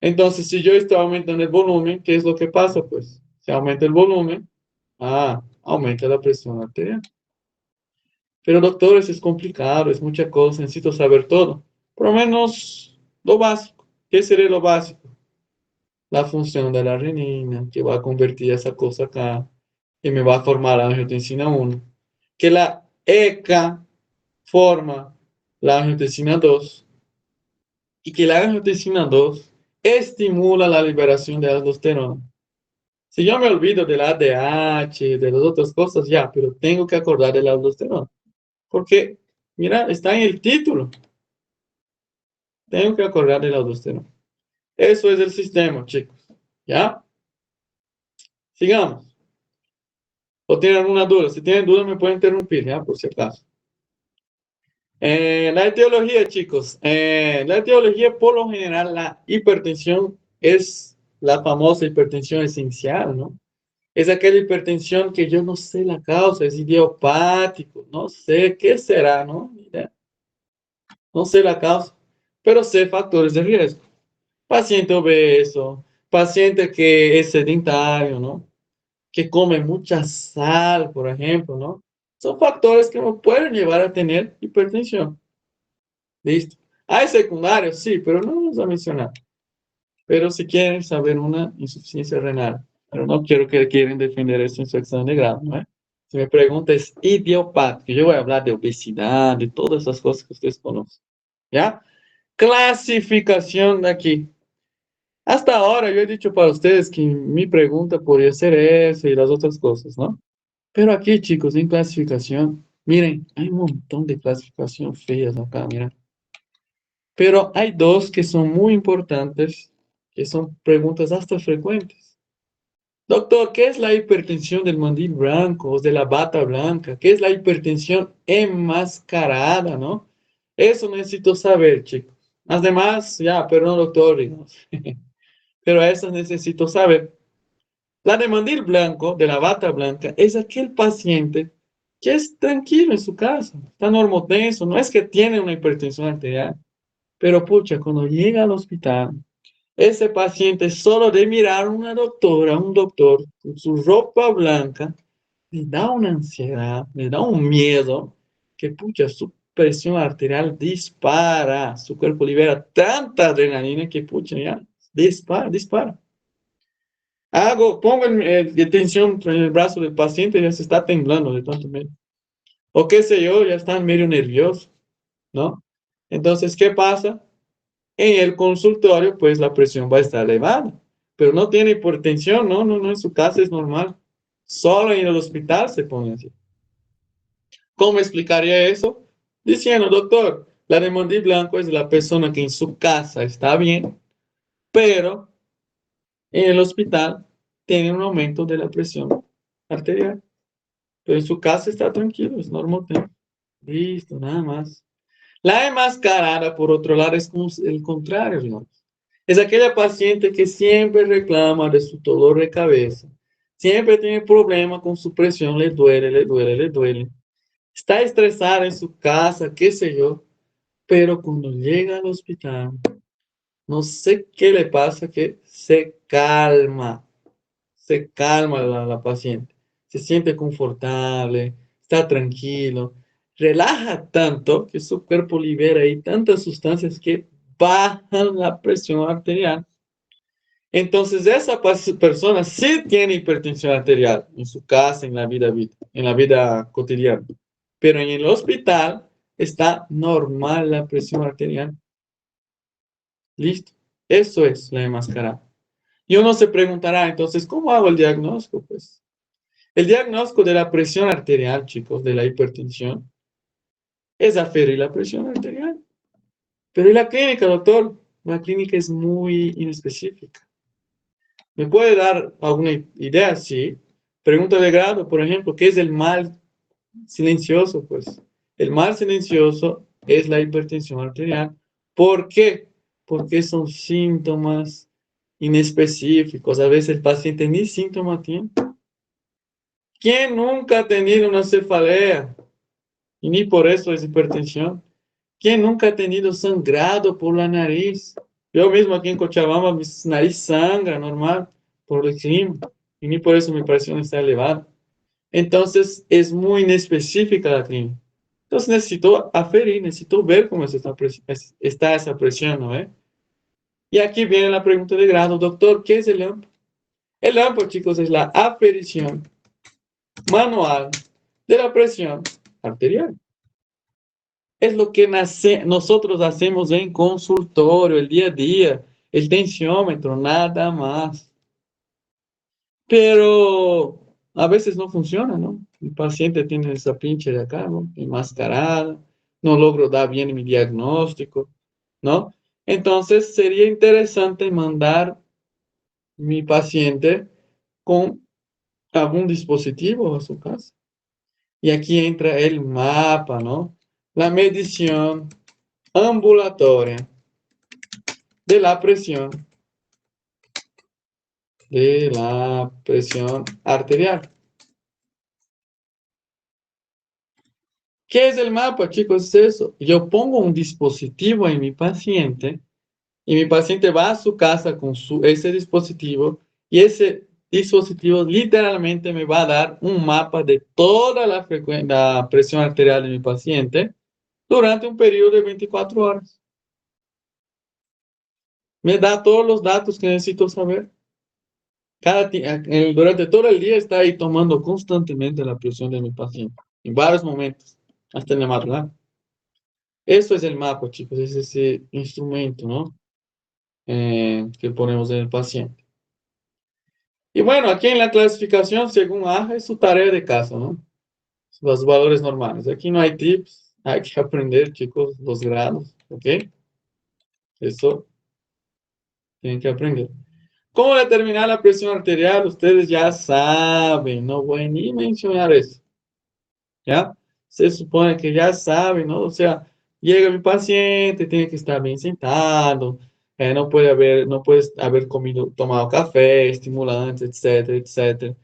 Entonces, si yo estoy aumentando el volumen, ¿qué es lo que pasa? Pues, si aumenta el volumen, aumenta la presión arterial. Pero doctores, es complicado, es mucha cosa, necesito saber todo. Por lo menos lo básico. ¿Qué sería lo básico? La función de la renina, que va a convertir esa cosa acá, que me va a formar la angiotensina 1, que la ECA forma la angiotensina 2 y que la angiotensina 2 estimula la liberación de aldosterona. Si yo me olvido del ADH, de las otras cosas, ya, pero tengo que acordar del aldosterona. Porque, mira, está en el título. Tengo que acordar del aldosterona. Eso es el sistema, chicos. ¿Ya? Sigamos. ¿O tienen alguna duda? Si tienen duda, me pueden interrumpir, ¿ya? Por si acaso. La etiología, chicos. La etiología, por lo general, la hipertensión es la famosa hipertensión esencial, ¿no? Es aquella hipertensión que yo no sé la causa, es idiopático, no sé qué será, ¿no? Mira, no sé la causa, pero sé factores de riesgo. Paciente obeso, paciente que es sedentario, ¿no? Que come mucha sal, por ejemplo, ¿no? Son factores que nos pueden llevar a tener hipertensión. Listo. Hay secundarios, sí, pero no vamos a mencionar. Pero si quieren saber una insuficiencia renal, pero no quiero que quieren defender eso en su examen de grado, ¿no? Si me pregunta es idiopático, yo voy a hablar de obesidad, de todas esas cosas que ustedes conocen, ¿ya? Clasificación de aquí. Hasta ahora yo he dicho para ustedes que mi pregunta podría ser esa y las otras cosas, ¿no? Pero aquí, chicos, en clasificación, miren, hay un montón de clasificación feas acá, mira. Pero hay dos que son muy importantes, que son preguntas hasta frecuentes. Doctor, ¿qué es la hipertensión del mandil blanco o de la bata blanca? ¿Qué es la hipertensión enmascarada, no? Eso necesito saber, chicos. Las demás, ya, pero no, doctor, digamos. Pero eso necesito saber. La de mandil blanco, de la bata blanca, es aquel paciente que es tranquilo en su casa, está normotenso, no es que tiene una hipertensión arterial, pero pucha, cuando llega al hospital, ese paciente solo de mirar a una doctora, un doctor, con su ropa blanca, le da una ansiedad, le da un miedo, que pucha, su presión arterial dispara, su cuerpo libera tanta adrenalina que pucha, ya, dispara, dispara. Pongo tensión en el brazo del paciente y ya se está temblando de tanto miedo. O qué sé yo, ya está medio nervioso, ¿no? Entonces, ¿qué pasa? En el consultorio, pues la presión va a estar elevada, pero no tiene hipertensión, no, no, no, en su casa es normal. Solo en el hospital se pone así. ¿Cómo explicaría eso? Diciendo, doctor, la de Mondí Blanco es la persona que en su casa está bien, pero en el hospital tiene un aumento de la presión arterial. Pero en su casa está tranquilo, es normal. Listo, nada más. La enmascarada, por otro lado, es como el contrario, ¿no? Es aquella paciente que siempre reclama de su dolor de cabeza. Siempre tiene problema con su presión, le duele, le duele, le duele. Está estresada en su casa, qué sé yo, pero cuando llega al hospital, no sé qué le pasa, que se calma la paciente, se siente confortable, está tranquilo, relaja tanto que su cuerpo libera ahí tantas sustancias que bajan la presión arterial. Entonces, esa persona sí tiene hipertensión arterial en su casa, en la vida cotidiana, pero en el hospital está normal la presión arterial. Listo. Eso es la enmascarada. Y uno se preguntará, entonces, ¿cómo hago el diagnóstico? Pues el diagnóstico de la presión arterial, chicos, de la hipertensión, es aferir la presión arterial. Pero ¿y la clínica, doctor? La clínica es muy inespecífica. ¿Me puede dar alguna idea? Sí. Pregunta de grado, por ejemplo, ¿qué es el mal silencioso? Pues el mal silencioso es la hipertensión arterial. ¿Por qué? Porque son síntomas inespecíficos. A veces el paciente ni síntoma tiene. ¿Quién nunca ha tenido una cefalea? Y ni por eso es hipertensión. ¿Quién nunca ha tenido sangrado por la nariz? Yo mismo aquí en Cochabamba, mi nariz sangra normal por el clima. Y ni por eso mi presión está elevada. Entonces, es muy inespecífica la clínica. Entonces necesito aferir, necesito ver cómo está esa presión, ¿no? Y aquí viene la pregunta de grado, doctor, ¿qué es el EMP? El EMP, chicos, es la aferición manual de la presión arterial. Es lo que nosotros hacemos en consultorio, el día a día, el tensiómetro, nada más. Pero a veces no funciona, ¿no? El paciente tiene esa pinche de acá, ¿no? Enmascarada, no logro dar bien mi diagnóstico, ¿no? Entonces sería interesante mandar mi paciente con algún dispositivo a su casa. Y aquí entra el mapa, ¿no? La medición ambulatoria de la presión arterial. ¿Qué es el mapa, chicos? Es eso. Yo pongo un dispositivo en mi paciente y mi paciente va a su casa con ese dispositivo y ese dispositivo literalmente me va a dar un mapa de toda la presión arterial de mi paciente durante un periodo de 24 horas. Me da todos los datos que necesito saber. Durante todo el día está ahí tomando constantemente la presión de mi paciente, en varios momentos, hasta en la madrugada. Eso es el mapa, chicos, es ese instrumento, ¿no? Que ponemos en el paciente. Y bueno, aquí en la clasificación, según AJA, es su tarea de casa, ¿no? Los valores normales. Aquí no hay tips, hay que aprender, chicos, los grados, ¿ok? Eso tienen que aprender. ¿Cómo determinar la presión arterial? Ustedes ya saben, no voy ni a mencionar eso. ¿Ya? Se supone que ya saben, ¿no? O sea, llega mi paciente, tiene que estar bien sentado, no puede haber comido, tomado café, estimulantes, etcétera, etcétera.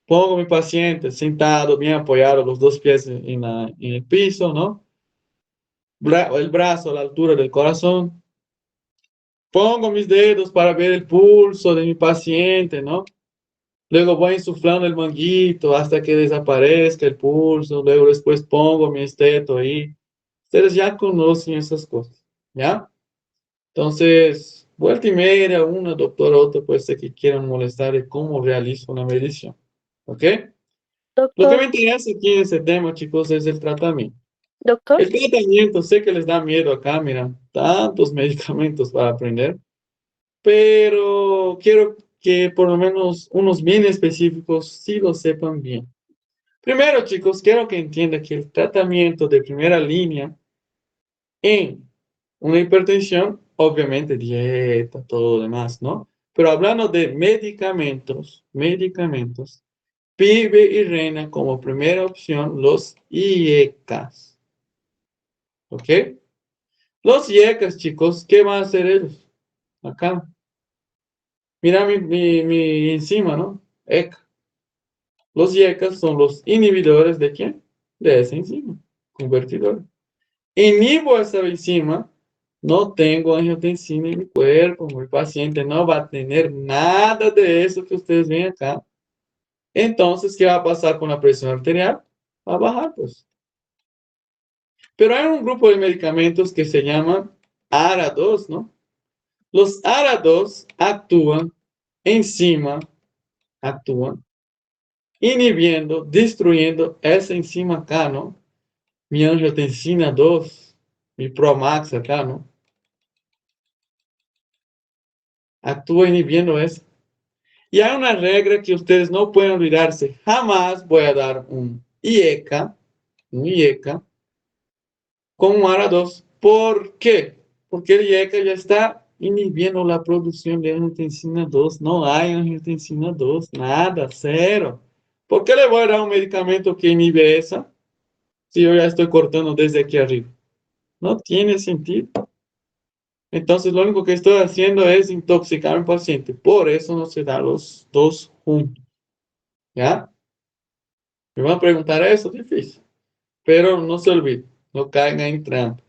Pongo a mi paciente sentado, bien apoyado, los dos pies en el piso, ¿no? El brazo a la altura del corazón. Pongo mis dedos para ver el pulso de mi paciente, ¿no? Luego voy insuflando el manguito hasta que desaparezca el pulso. Luego después pongo mi esteto ahí. Ustedes ya conocen esas cosas, ¿ya? Entonces, vuelta y media, una doctora, otra, puede ser que quieran molestar de cómo realizo una medición, ¿ok? Lo que Doctor, me interesa aquí en ese tema, chicos, es el tratamiento. doctor, El tratamiento, sé que les da miedo acá, mira, tantos medicamentos para aprender, pero quiero que por lo menos unos bien específicos sí lo sepan bien. Primero, chicos, quiero que entiendan que el tratamiento de primera línea en una hipertensión, obviamente dieta, todo lo demás, ¿no? Pero hablando de medicamentos, PIBE y reina como primera opción los IECAS, ¿ok? Los IECAS, chicos, ¿qué van a hacer ellos? Acá, mira mi enzima, ¿no? ECA. Los IECAS son los inhibidores de quién? De esa enzima, convertidor. Inhibo esa enzima, no tengo angiotensina en mi cuerpo, mi paciente no va a tener nada de eso que ustedes ven acá. Entonces, ¿qué va a pasar con la presión arterial? Va a bajar, pues. Pero hay un grupo de medicamentos que se llaman ARA2, ¿no? Los ARA2 actúan inhibiendo, destruyendo esa enzima acá, ¿no? Mi angiotensina 2, mi Promax acá, ¿no? Actúa inhibiendo eso. Y hay una regla que ustedes no pueden olvidarse. Jamás voy a dar un IECA con un ARA2. ¿Por qué? Porque el IECA ya está inhibiendo la producción de angiotensina 2. No hay angiotensina 2, nada, cero. ¿Por qué le voy a dar un medicamento que inhibe esa si yo ya estoy cortando desde aquí arriba? No tiene sentido. Entonces, lo único que estoy haciendo es intoxicar al paciente. Por eso no se da los dos juntos. ¿Ya? Me van a preguntar eso, difícil. Pero no se olviden, no caigan en trampas.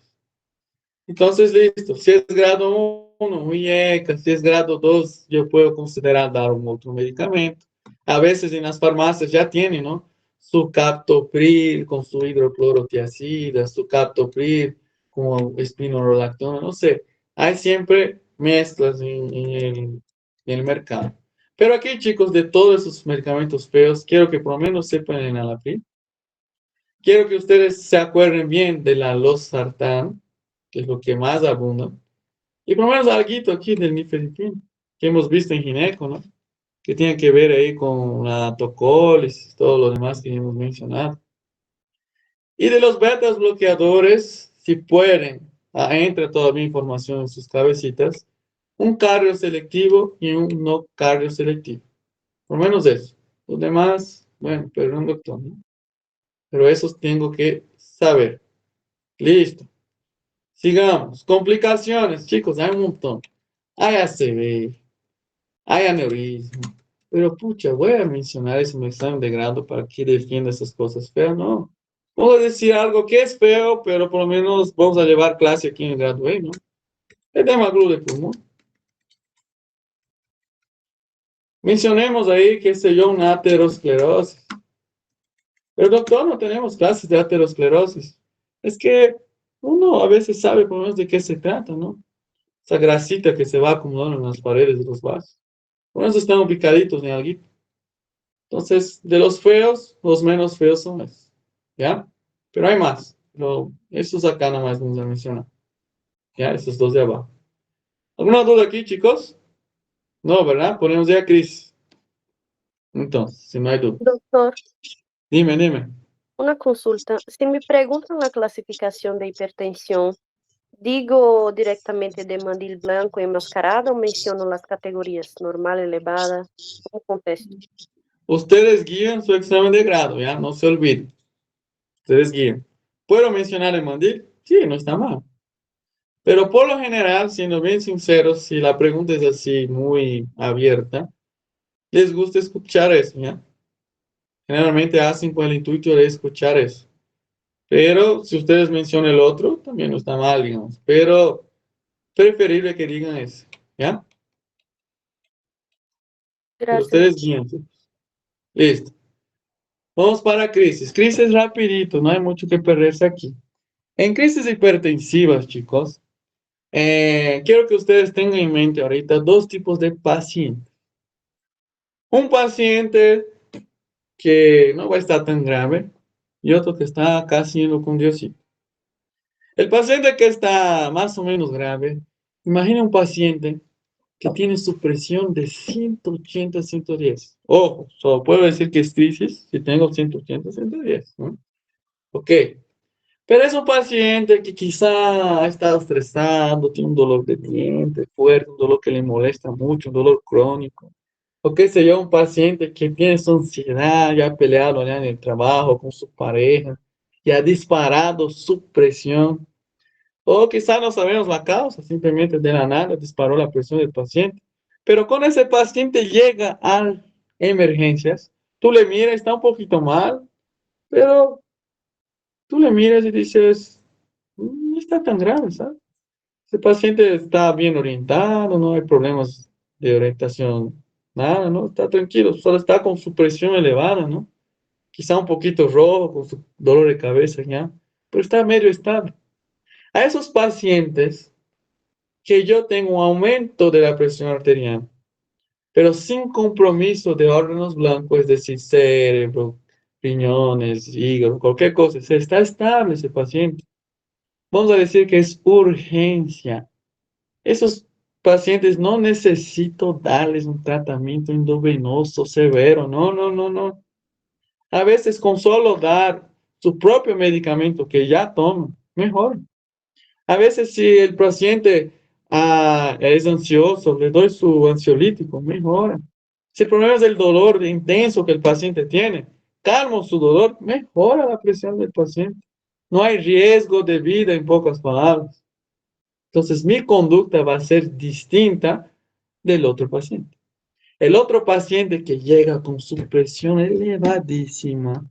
Entonces, listo. Si es grado 1, muy ECA. Si es grado 2, yo puedo considerar dar un otro medicamento. A veces en las farmacias ya tienen, ¿no? su captopril con su hidroclorotiazida, su captopril con espironolactona, no sé. Hay siempre mezclas en el mercado. Pero aquí, chicos, de todos esos medicamentos feos, quiero que por lo menos sepan el enalapril. Quiero que ustedes se acuerden bien de la losartán, que es lo que más abunda. Y por lo menos algo aquí del nifedipin, que hemos visto en gineco, ¿no? Que tiene que ver ahí con la tocólisis, todo lo demás que hemos mencionado. Y de los betas bloqueadores, si pueden, entra todavía información en sus cabecitas, un cardio selectivo y un no cardio selectivo. Por lo menos eso. Los demás, bueno, perdón, doctor, ¿no? Pero esos tengo que saber. Listo. Sigamos. Complicaciones, chicos, hay un montón. Hay ACV, hay aneurisma. Pero pucha, voy a mencionar eso en mi examen de grado para que defienda esas cosas feas, no. Vamos a decir algo que es feo, pero por lo menos vamos a llevar clase aquí en el grado ¿no? Edema agudo de pulmón. Mencionemos ahí, qué sé yo, una aterosclerosis. Pero doctor, no tenemos clases de aterosclerosis. Es que uno a veces sabe por lo menos de qué se trata, ¿no? Esa grasita que se va acumulando en las paredes de los vasos. Por eso están picaditos en algo. Entonces, de los feos, los menos feos son esos. ¿Ya? Pero hay más. Pero estos acá nada más vamos a mencionar. ¿Ya? Estos dos de abajo. ¿Alguna duda aquí, chicos? No, ¿verdad? Ponemos ya Cris. Entonces, si no hay duda. Doctor, Dime, dime. una consulta. Si me preguntan la clasificación de hipertensión, ¿digo directamente de mandil blanco enmascarado o menciono las categorías normal, elevada? ¿Cómo contesto? Ustedes guíen su examen de grado, ¿ya? No se olviden. Ustedes guíen. ¿Puedo mencionar el mandil? Sí, no está mal. Pero por lo general, siendo bien sinceros, si la pregunta es así muy abierta, les gusta escuchar eso, ¿ya? Generalmente hacen con el intuito de escuchar eso. Pero si ustedes mencionan el otro, también no está mal, digamos. Pero preferible que digan eso, ¿ya? Pero Gracias. ustedes guían, ¿sí? Listo. Vamos para crisis. Crisis rapidito, no hay mucho que perderse aquí. En crisis hipertensivas, chicos, quiero que ustedes tengan en mente ahorita dos tipos de pacientes. Un paciente que no va a estar tan grave y otro que está casi en lo con Diosito. El paciente que está más o menos grave, imagina un paciente que tiene su presión de 180 a 110. Ojo, solo puedo decir que es crisis si tengo 180 a 110, ¿no? Ok. Pero es un paciente que quizá ha estado estresado, tiene un dolor de diente fuerte, un dolor que le molesta mucho, un dolor crónico. O qué sé yo, un paciente que tiene su ansiedad, ya ha peleado allá en el trabajo con su pareja, y ha disparado su presión. O quizá no sabemos la causa, simplemente de la nada disparó la presión del paciente. Pero con ese paciente llega a emergencias, tú le miras, está un poquito mal, pero tú le miras y dices, no está tan grave, ¿sabes? Ese paciente está bien orientado, no hay problemas de orientación, nada, ¿no? Está tranquilo, solo está con su presión elevada, ¿no? Quizá un poquito rojo, con su dolor de cabeza, ¿ya? Pero está medio estable. A esos pacientes que yo tengo un aumento de la presión arterial, pero sin compromiso de órganos blancos, es decir, cerebro, riñones, hígado, cualquier cosa, se está estable ese paciente. Vamos a decir que es urgencia. Esos pacientes no necesito darles un tratamiento endovenoso severo, no, no, no, no. A veces con solo dar su propio medicamento que ya toma, mejor. A veces si el paciente es ansioso, le doy su ansiolítico, mejora. Si el problema es el dolor intenso que el paciente tiene, calmo su dolor, mejora la presión del paciente. No hay riesgo de vida en pocas palabras. Entonces mi conducta va a ser distinta del otro paciente. El otro paciente que llega con su presión elevadísima,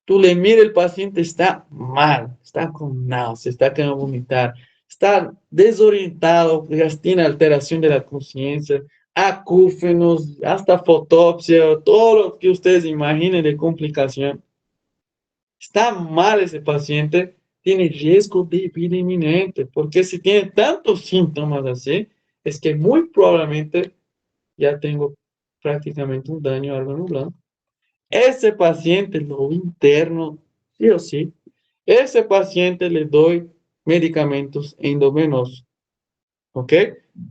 tú le miras, el paciente está mal, está con náuseas, está queriendo vomitar, está desorientado, tiene alteración de la conciencia, acúfenos, hasta fotopsia, todo lo que ustedes imaginen de complicación. Está mal ese paciente, tiene riesgo de vida inminente, porque si tiene tantos síntomas así, es que muy probablemente ya tengo prácticamente un daño al órgano blanco. Ese paciente lo interno, sí o sí. Ese paciente le doy medicamentos endovenosos. ¿Ok?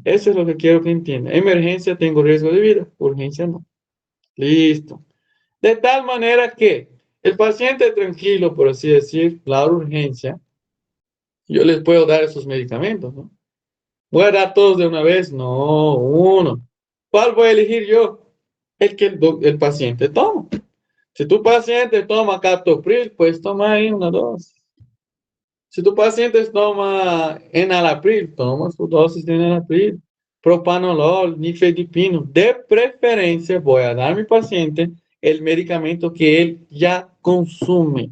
Eso es lo que quiero que entienda. Emergencia tengo riesgo de vida, urgencia no. Listo. De tal manera que el paciente tranquilo, por así decir, la urgencia, yo les puedo dar esos medicamentos, ¿no? ¿Voy a dar todos de una vez? No, uno. ¿Cuál voy a elegir yo? El que el paciente toma. Si tu paciente toma captopril, pues toma ahí una dosis. Si tu paciente toma enalapril, toma su dosis de enalapril. Propanolol, nifedipino. De preferencia, voy a dar a mi paciente el medicamento que él ya consume,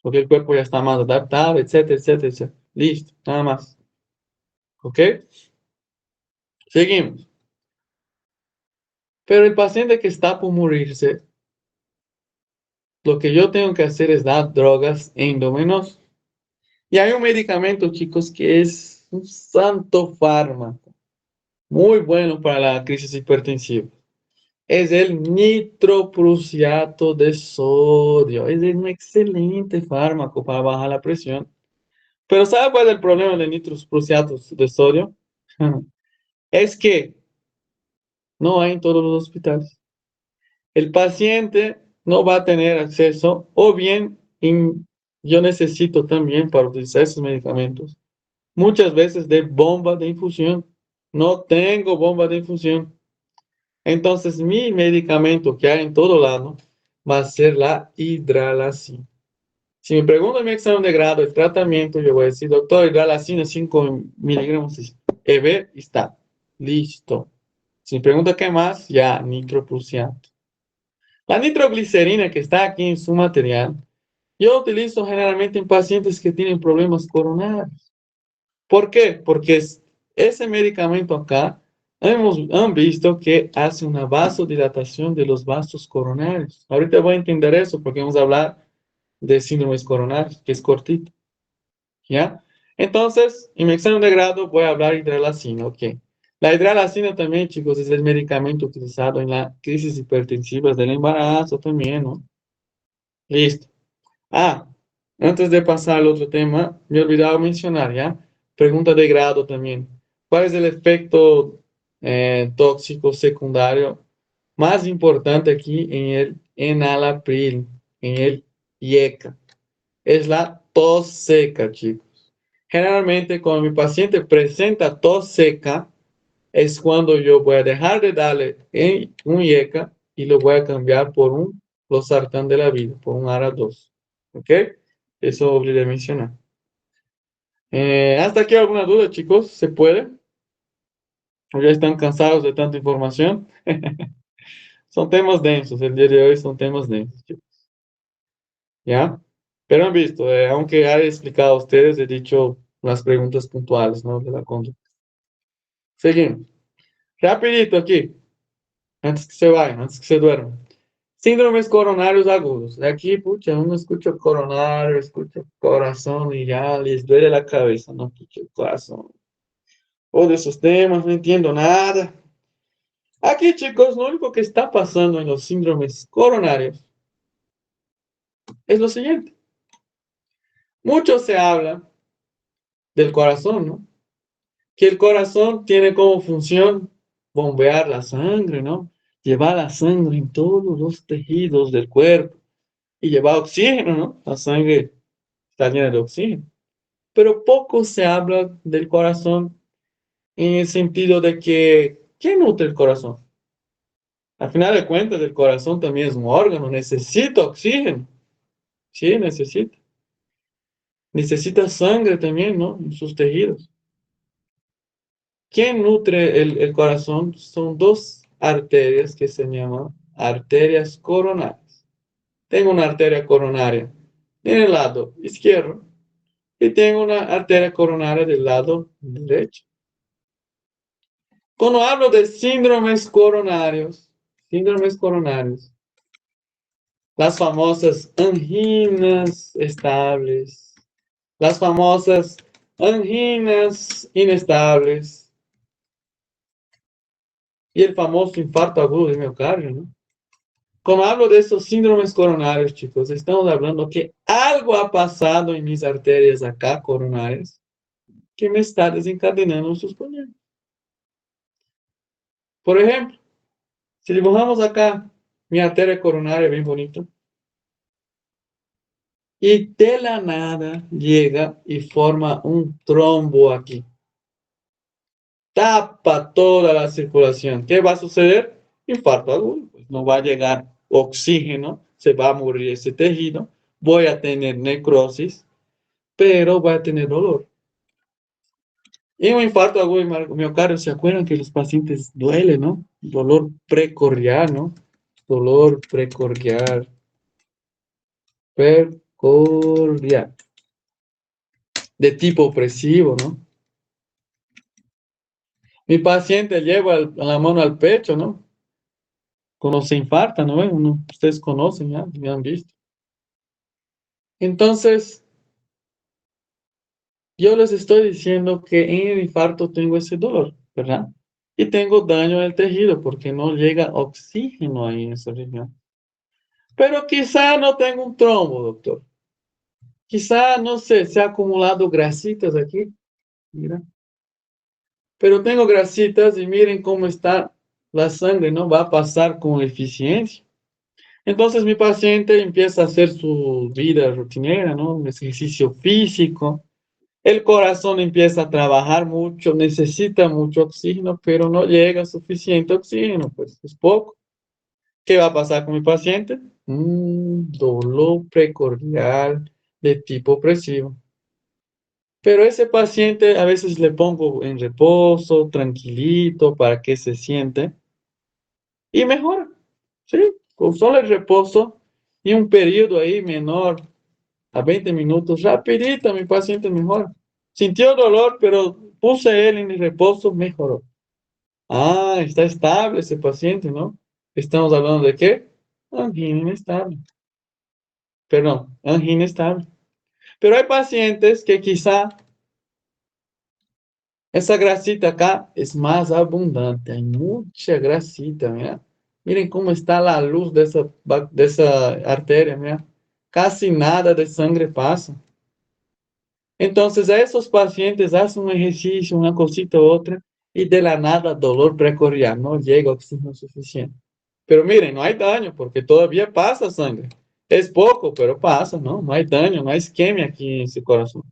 porque el cuerpo ya está más adaptado, etcétera, etcétera, etcétera. Listo, nada más. ¿Ok? Seguimos. Pero el paciente que está por morirse, lo que yo tengo que hacer es dar drogas endovenosas. Y hay un medicamento, chicos, que es un santo fármaco, muy bueno para la crisis hipertensiva. Es el nitroprusiato de sodio. Es un excelente fármaco para bajar la presión. Pero ¿sabe cuál es el problema del nitroprusiato de sodio? Es que no hay en todos los hospitales. El paciente no va a tener acceso, o bien yo necesito también para utilizar esos medicamentos muchas veces de bomba de infusión. No tengo bomba de infusión. Entonces, mi medicamento que hay en todo lado va a ser la hidralazina. Si me preguntan en mi examen de grado el tratamiento, yo voy a decir, doctor, hidralazina 5 miligramos, EB, está. Listo. Si me pregunta qué más, ya, nitroprusiato. La nitroglicerina que está aquí en su material, yo utilizo generalmente en pacientes que tienen problemas coronarios. ¿Por qué? Porque ese medicamento acá han visto que hace una vasodilatación de los vasos coronarios. Ahorita voy a entender eso porque vamos a hablar de síndromes coronarios, que es cortito. ¿Ya? Entonces, en mi examen de grado voy a hablar de hidralazina, ok. La hidralazina también, chicos, es el medicamento utilizado en la crisis hipertensivas del embarazo también, ¿no? Listo. Ah, antes de pasar al otro tema, me he olvidado mencionar, ¿ya? Pregunta de grado también. ¿Cuál es el efecto tóxico secundario más importante aquí en el enalapril, en el IECA? Es la tos seca, chicos. Generalmente, cuando mi paciente presenta tos seca, es cuando yo voy a dejar de darle un IECA y lo voy a cambiar por un losartán de la vida, por un ARA-2. ¿Ok? Eso olvidé mencionar. ¿Hasta aquí alguna duda, chicos? ¿Se puede? ¿O ya están cansados de tanta información? Son temas densos, el día de hoy son temas densos, chicos. ¿Ya? Pero han visto, aunque haya explicado a ustedes, he dicho las preguntas puntuales, ¿no? De la conducta. Seguimos. Rapidito aquí, antes que se vayan, antes que se duerman. Síndromes coronarios agudos. Aquí, pucha, uno escucha coronario, escucha corazón y ya les duele la cabeza, no, pucha, el corazón. O de esos temas, no entiendo nada. Aquí, chicos, lo único que está pasando en los síndromes coronarios es lo siguiente. Mucho se habla del corazón, ¿no? Que el corazón tiene como función bombear la sangre, ¿no? Llevar la sangre en todos los tejidos del cuerpo y llevar oxígeno, ¿no? La sangre está llena de oxígeno. Pero poco se habla del corazón en el sentido de que, ¿qué nutre el corazón? Al final de cuentas, el corazón también es un órgano, necesita oxígeno. Sí, necesita. Necesita sangre también, ¿no? En sus tejidos. ¿Quién nutre el corazón? Son dos arterias que se llaman arterias coronarias. Tengo una arteria coronaria en el lado izquierdo y tengo una arteria coronaria del lado derecho. Cuando hablo de síndromes coronarios, Las famosas anginas estables, las famosas anginas inestables y el famoso infarto agudo de miocardio, ¿no? Cuando hablo de estos síndromes coronarios, chicos, estamos hablando que algo ha pasado en mis arterias acá coronarias que me está desencadenando sus problemas. Por ejemplo, si dibujamos acá mi arteria coronaria bien bonito, y de la nada llega y forma un trombo aquí. Tapa toda la circulación. ¿Qué va a suceder? Infarto agudo. Pues no va a llegar oxígeno, se va a morir ese tejido, voy a tener necrosis, pero va a tener dolor. Y un infarto agudo de miocardio, ¿se acuerdan que los pacientes duele, no? Dolor precordial, ¿no? Dolor precordial. Precordial. De tipo opresivo, ¿no? Mi paciente lleva la mano al pecho, ¿no? Cuando se infarta, ¿no? Ustedes conocen, ya, me han visto. Entonces, yo les estoy diciendo que en el infarto tengo ese dolor, ¿verdad? Y tengo daño en el tejido porque no llega oxígeno ahí en esa región. Pero quizá no tengo un trombo, doctor. Quizá, no sé, se ha acumulado grasitas aquí. Mira. Pero tengo grasitas y miren cómo está la sangre, ¿no? Va a pasar con eficiencia. Entonces mi paciente empieza a hacer su vida rutinera, ¿no? Un ejercicio físico. El corazón empieza a trabajar mucho, necesita mucho oxígeno, pero no llega suficiente oxígeno, pues es poco. ¿Qué va a pasar con mi paciente? Dolor precordial de tipo opresivo. Pero ese paciente a veces le pongo en reposo, tranquilito, para que se siente y mejora, ¿sí? Con solo el reposo y un periodo ahí menor a 20 minutos, rapidito mi paciente mejora. Sintió dolor, pero puse él en el reposo, mejoró. Ah, está estable ese paciente, ¿no? Estamos hablando de qué? Angina inestable. Perdón, angina estable. Pero hay pacientes que quizá esa grasita acá es más abundante, hay mucha grasita, mira. Miren cómo está la luz de esa arteria, mira. Casi nada de sangre pasa. Entonces, a esos pacientes hacen un ejercicio, una cosita u otra, y de la nada dolor precordial, no llega oxígeno suficiente. Pero miren, no hay daño porque todavía pasa sangre. Es poco, pero pasa, ¿no? No hay daño, no hay isquemia aquí en ese corazón.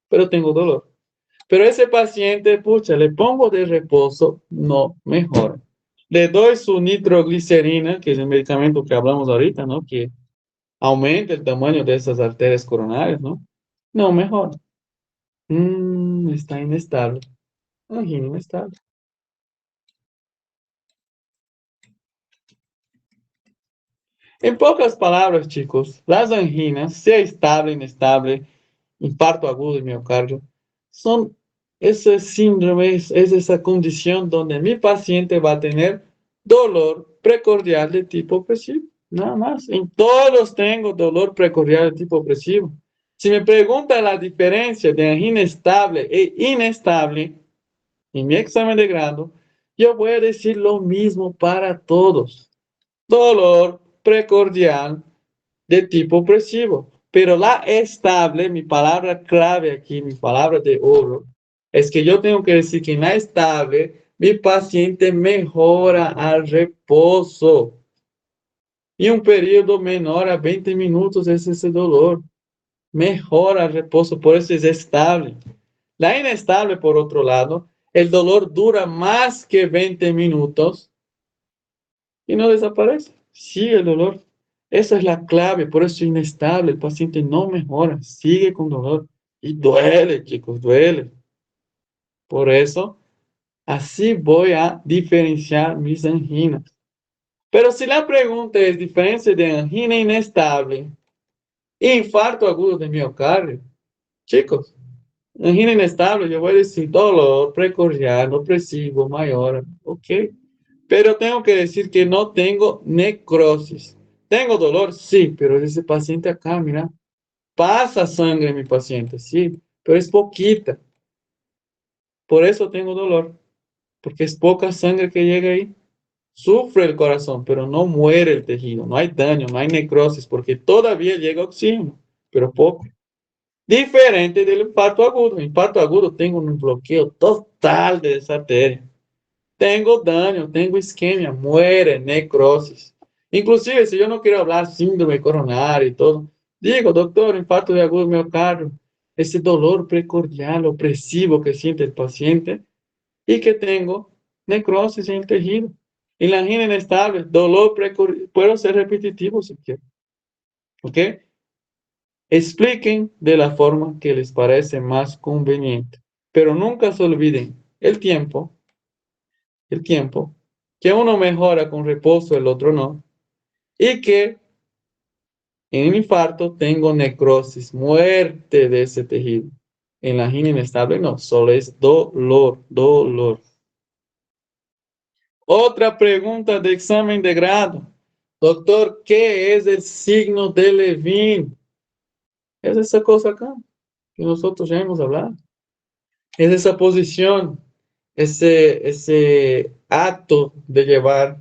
Pero tengo dolor. Pero ese paciente, pucha, le pongo de reposo, no mejora. Le doy su nitroglicerina, que es el medicamento que hablamos ahorita, ¿no? Que aumenta el tamaño de esas arterias coronarias, ¿no? No mejora. Está inestable. Angina inestable. En pocas palabras, chicos, las anginas, sea estable, inestable, infarto agudo de miocardio, son ese síndrome, es esa condición donde mi paciente va a tener dolor precordial de tipo opresivo. Nada más. En todos tengo dolor precordial de tipo opresivo. Si me pregunta la diferencia de angina estable e inestable en mi examen de grado, yo voy a decir lo mismo para todos. Dolor precordial de tipo opresivo. Pero la estable, mi palabra clave aquí, mi palabra de oro, es que yo tengo que decir que en la estable, mi paciente mejora al reposo. Y un periodo menor a 20 minutos es ese dolor. Mejora al reposo, por eso es estable. La inestable, por otro lado, el dolor dura más que 20 minutos y no desaparece. Sigue el dolor. Esa es la clave, por eso es inestable. El paciente no mejora, sigue con dolor. Y duele, chicos, duele. Por eso, así voy a diferenciar mis anginas. Pero si la pregunta es diferencia de angina inestable e infarto agudo de miocardio, chicos, angina inestable, yo voy a decir dolor precordial, opresivo, mayor, ok. Pero tengo que decir que no tengo necrosis. ¿Tengo dolor? Sí, pero ese paciente acá, mira, pasa sangre en mi paciente, sí, pero es poquita. Por eso tengo dolor, porque es poca sangre que llega ahí. Sufre el corazón, pero no muere el tejido, no hay daño, no hay necrosis, porque todavía llega oxígeno, pero poco. Diferente del infarto agudo. El infarto agudo tengo un bloqueo total de esa arteria. Tengo daño, tengo isquemia, muere, necrosis. Inclusive, si yo no quiero hablar síndrome coronario y todo, digo, doctor, infarto de agudo miocardio, ese dolor precordial opresivo que siente el paciente y que tengo necrosis en el tejido. En la angina inestable, dolor precordial, puedo ser repetitivo si quiero. ¿Ok? Expliquen de la forma que les parece más conveniente, pero nunca se olviden el tiempo, que uno mejora con reposo, el otro no, y que en un infarto tengo necrosis, muerte de ese tejido. En la angina inestable no, solo es dolor, dolor. Otra pregunta de examen de grado. Doctor, ¿qué es el signo de Levin? Es esa cosa acá que nosotros ya hemos hablado. Es esa posición, ese acto de llevar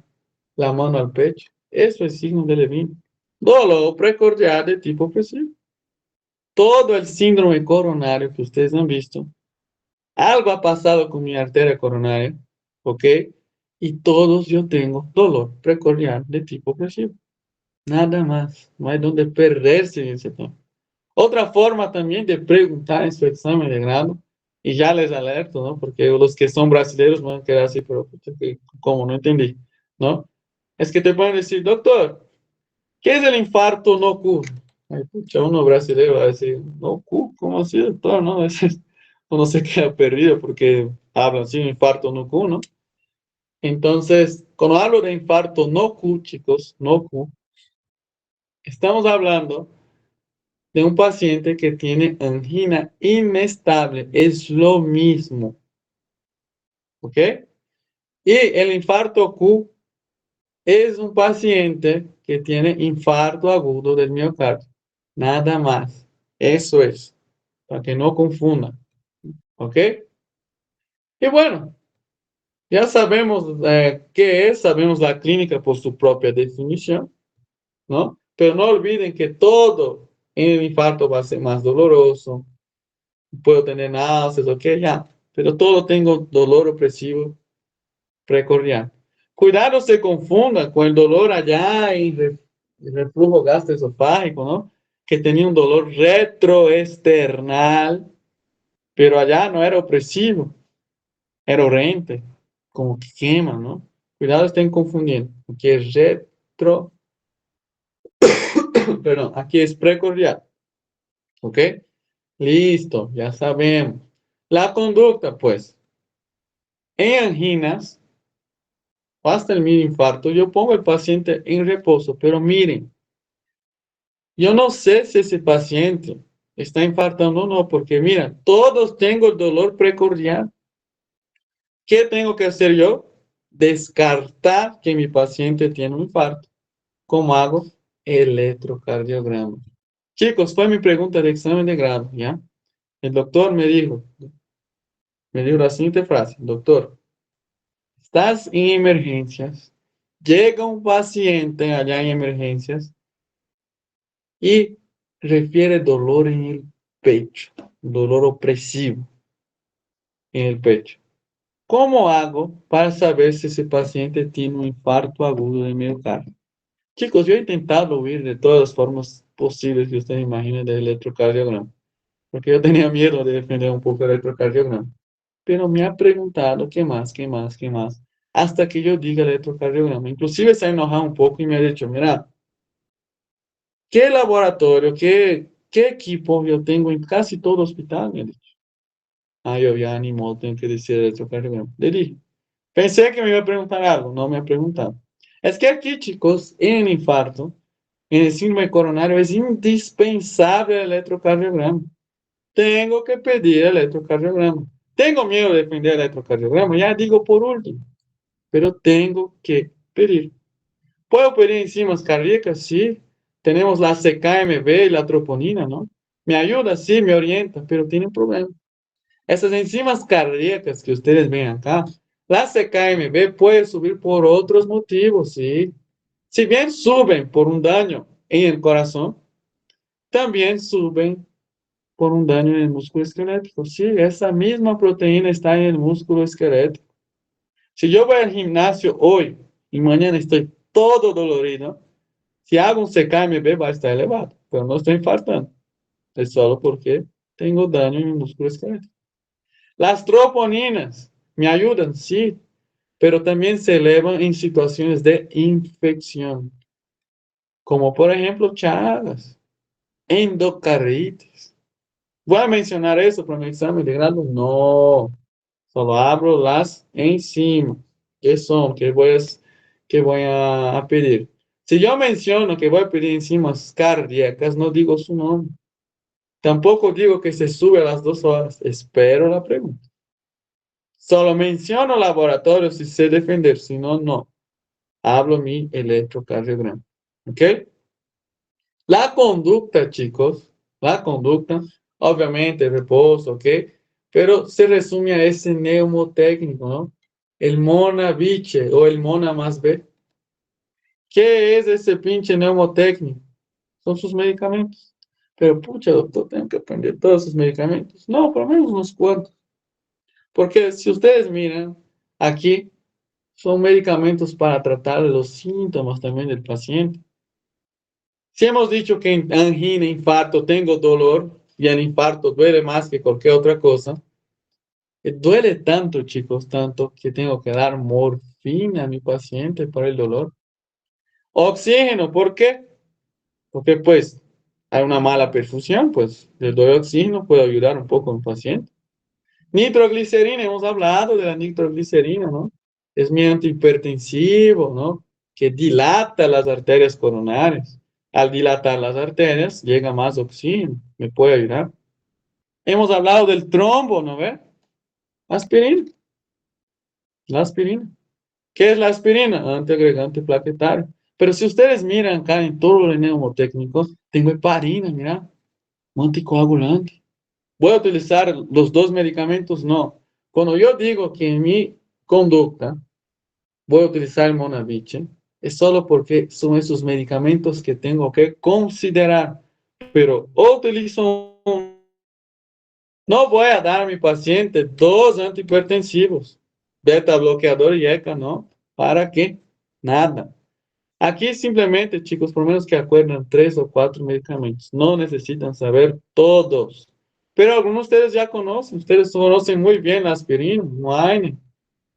la mano al pecho. Eso es signo de Levin. Dolor precordial de tipo opresivo. Todo el síndrome coronario que ustedes han visto, algo ha pasado con mi arteria coronaria, ¿ok? Y todos yo tengo dolor precordial de tipo opresivo. Nada más. No hay donde perderse en ese tema. Otra forma también de preguntar en su examen de grado, y ya les alerto, ¿no? Porque los que son brasileños van a quedar así, pero ¿cómo? No entendí, ¿no? Es que te pueden decir, doctor, ¿qué es el infarto no Q? Ay, pucha, uno brasileño va a decir, no Q, ¿cómo así, doctor? No, a veces uno se queda perdido porque hablan así, infarto no Q, ¿no? Entonces, cuando hablo de infarto no Q, chicos, no Q, estamos hablando de un paciente que tiene angina inestable. Es lo mismo. ¿Ok? Y el infarto Q es un paciente que tiene infarto agudo del miocardio. Nada más. Eso es. Para que no confundan. ¿Ok? Y bueno, ya sabemos qué es, sabemos la clínica por su propia definición, ¿no? Pero no olviden que todo en el infarto va a ser más doloroso, puedo tener náuseas, ok, ya, pero todo tengo dolor opresivo precordial. Cuidado se confunda con el dolor allá en reflujo gastroesofágico, ¿no? Que tenía un dolor retroesternal, pero allá no era opresivo, era horrente, como que quema, ¿no? Cuidado estén confundiendo, porque es perdón, aquí es precordial, ¿ok? Listo, ya sabemos. La conducta, pues, en anginas, o hasta el mini infarto, yo pongo al paciente en reposo, pero miren, yo no sé si ese paciente está infartando o no, porque mira, todos tengo el dolor precordial. ¿Qué tengo que hacer yo? Descartar que mi paciente tiene un infarto. ¿Cómo hago? Electrocardiograma. Chicos, fue mi pregunta de examen de grado, ¿ya? El doctor me dijo la siguiente frase, doctor, estás en emergencias, llega un paciente allá en emergencias y refiere dolor en el pecho, dolor opresivo en el pecho. ¿Cómo hago para saber si ese paciente tiene un infarto agudo de miocardio? Chicos, yo he intentado huir de todas las formas posibles que ustedes imaginen del electrocardiograma, porque yo tenía miedo de defender un poco el electrocardiograma. Pero me ha preguntado qué más, qué más, qué más, hasta que yo diga el electrocardiograma. Inclusive se ha enojado un poco y me ha dicho, mira, ¿qué laboratorio, qué equipo yo tengo en casi todo hospital? Me ha dicho. Ah, yo ya ni modo, tengo que decir el electrocardiograma. Le dije, pensé que me iba a preguntar algo, no me ha preguntado. Es que aquí, chicos, en el infarto, en el síndrome coronario, es indispensable el electrocardiograma. Tengo que pedir el electrocardiograma. Tengo miedo de defender el electrocardiograma, ya digo por último, pero tengo que pedir. ¿Puedo pedir enzimas cardíacas? Sí. Tenemos la CKMB y la troponina, ¿no? Me ayuda, sí, me orienta, pero tiene un problema. Esas enzimas cardíacas que ustedes ven acá, la CKMB puede subir por otros motivos, ¿sí? Si bien suben por un daño en el corazón, también suben por un daño en el músculo esquelético. Sí, esa misma proteína está en el músculo esquelético. Si yo voy al gimnasio hoy y mañana estoy todo dolorido, si hago un CKMB va a estar elevado, pero no estoy infartando. Es solo porque tengo daño en el músculo esquelético. Las troponinas me ayudan, sí, pero también se elevan en situaciones de infección, como por ejemplo Chagas, endocarditis. ¿Voy a mencionar eso para mi examen de grado? No, solo abro las enzimas. ¿Qué son? ¿Qué voy a pedir? Si yo menciono que voy a pedir enzimas cardíacas, no digo su nombre. Tampoco digo que se sube a las 2 horas. Espero la pregunta. Solo menciono laboratorio si sé defender, si no, no. Hablo mi electrocardiograma. ¿Ok? La conducta, chicos, la conducta, obviamente, reposo, ¿ok? Pero se resume a ese neumotécnico, ¿no? El Monaviche o el Mona más B. ¿Qué es ese pinche neumotécnico? Son sus medicamentos. Pero, pucha, doctor, tengo que aprender todos sus medicamentos. No, por lo menos unos cuantos. Porque si ustedes miran, aquí son medicamentos para tratar los síntomas también del paciente. Si hemos dicho que en angina, infarto, tengo dolor y el infarto duele más que cualquier otra cosa, duele tanto, chicos, tanto que tengo que dar morfina a mi paciente para el dolor. Oxígeno, ¿por qué? Porque pues hay una mala perfusión, pues le doy oxígeno, puede ayudar un poco al paciente. Nitroglicerina, hemos hablado de la nitroglicerina, ¿no? Es mi antihipertensivo, ¿no? Que dilata las arterias coronarias. Al dilatar las arterias, llega más oxígeno, me puede ayudar. Hemos hablado del trombo, ¿no ve? Aspirina, la aspirina. ¿Qué es la aspirina? Antiagregante plaquetario. Pero si ustedes miran acá en todo el neumotécnico, tengo heparina, mira, un anticoagulante. ¿Voy a utilizar los dos medicamentos? No. Cuando yo digo que en mi conducta voy a utilizar el Monaviche, es solo porque son esos medicamentos que tengo que considerar. Pero o utilizo, no voy a dar a mi paciente dos antihipertensivos, beta bloqueador y ECA, ¿no? ¿Para qué? Nada. Aquí simplemente, chicos, por lo menos que acuerdan 3 o 4 medicamentos. No necesitan saber todos. Pero algunos de ustedes ya conocen. Ustedes conocen muy bien la aspirina, Muaine.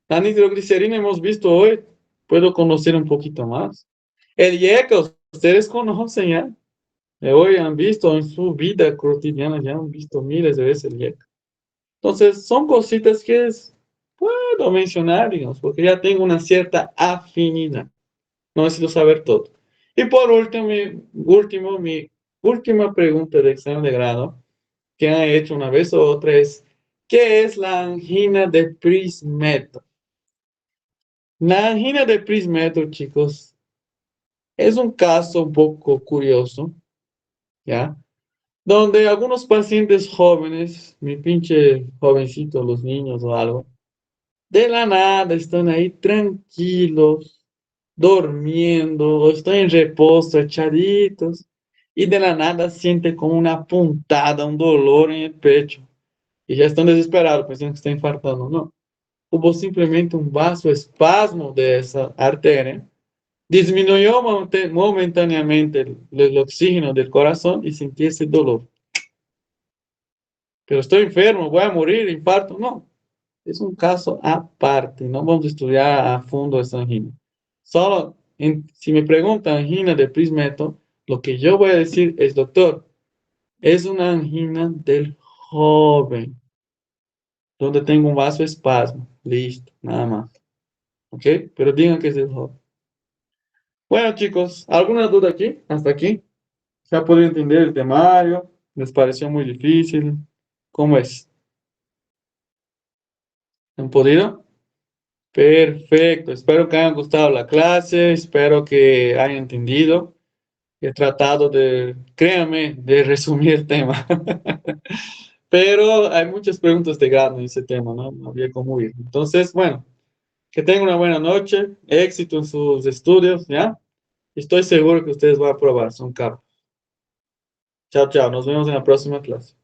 La nitroglicerina hemos visto hoy. Puedo conocer un poquito más. El IECA, ustedes conocen ya. Hoy han visto en su vida cotidiana, ya han visto miles de veces el IECA. Entonces, son cositas que puedo mencionar, digamos, porque ya tengo una cierta afinidad. No necesito saber todo. Y por último, mi última pregunta de examen de grado, que han hecho una vez o otra, es, ¿qué es la angina de Prismeto? La angina de Prismeto, chicos, es un caso un poco curioso, ¿ya? Donde algunos pacientes jóvenes, mi pinche jovencito, los niños o algo, de la nada están ahí tranquilos, durmiendo, o están en reposo, echaditos, y de la nada sienten como una puntada, un dolor en el pecho, y ya están desesperados, pensando que está infartando. No, hubo simplemente un vasoespasmo de esa arteria, disminuyó momentáneamente el oxígeno del corazón y sentí ese dolor. Pero estoy enfermo, voy a morir, infarto. No, es un caso aparte, no vamos a estudiar a fondo esa angina. Solo, si me preguntan angina de Prismeto, lo que yo voy a decir es, doctor, es una angina del joven, donde tengo un vasoespasmo. Listo, nada más. ¿Ok? Pero digan que es del joven. Bueno, chicos, ¿alguna duda aquí? ¿Hasta aquí? ¿Se ha podido entender el temario? ¿Les pareció muy difícil? ¿Cómo es? ¿Han podido? Perfecto, espero que hayan gustado la clase, espero que hayan entendido. He tratado de, créanme, de resumir el tema. Pero hay muchas preguntas de grano en ese tema, ¿no? No había cómo ir. Entonces, bueno, que tengan una buena noche, éxito en sus estudios, ¿ya? Estoy seguro que ustedes van a aprobar, son capos. Chao, chao, nos vemos en la próxima clase.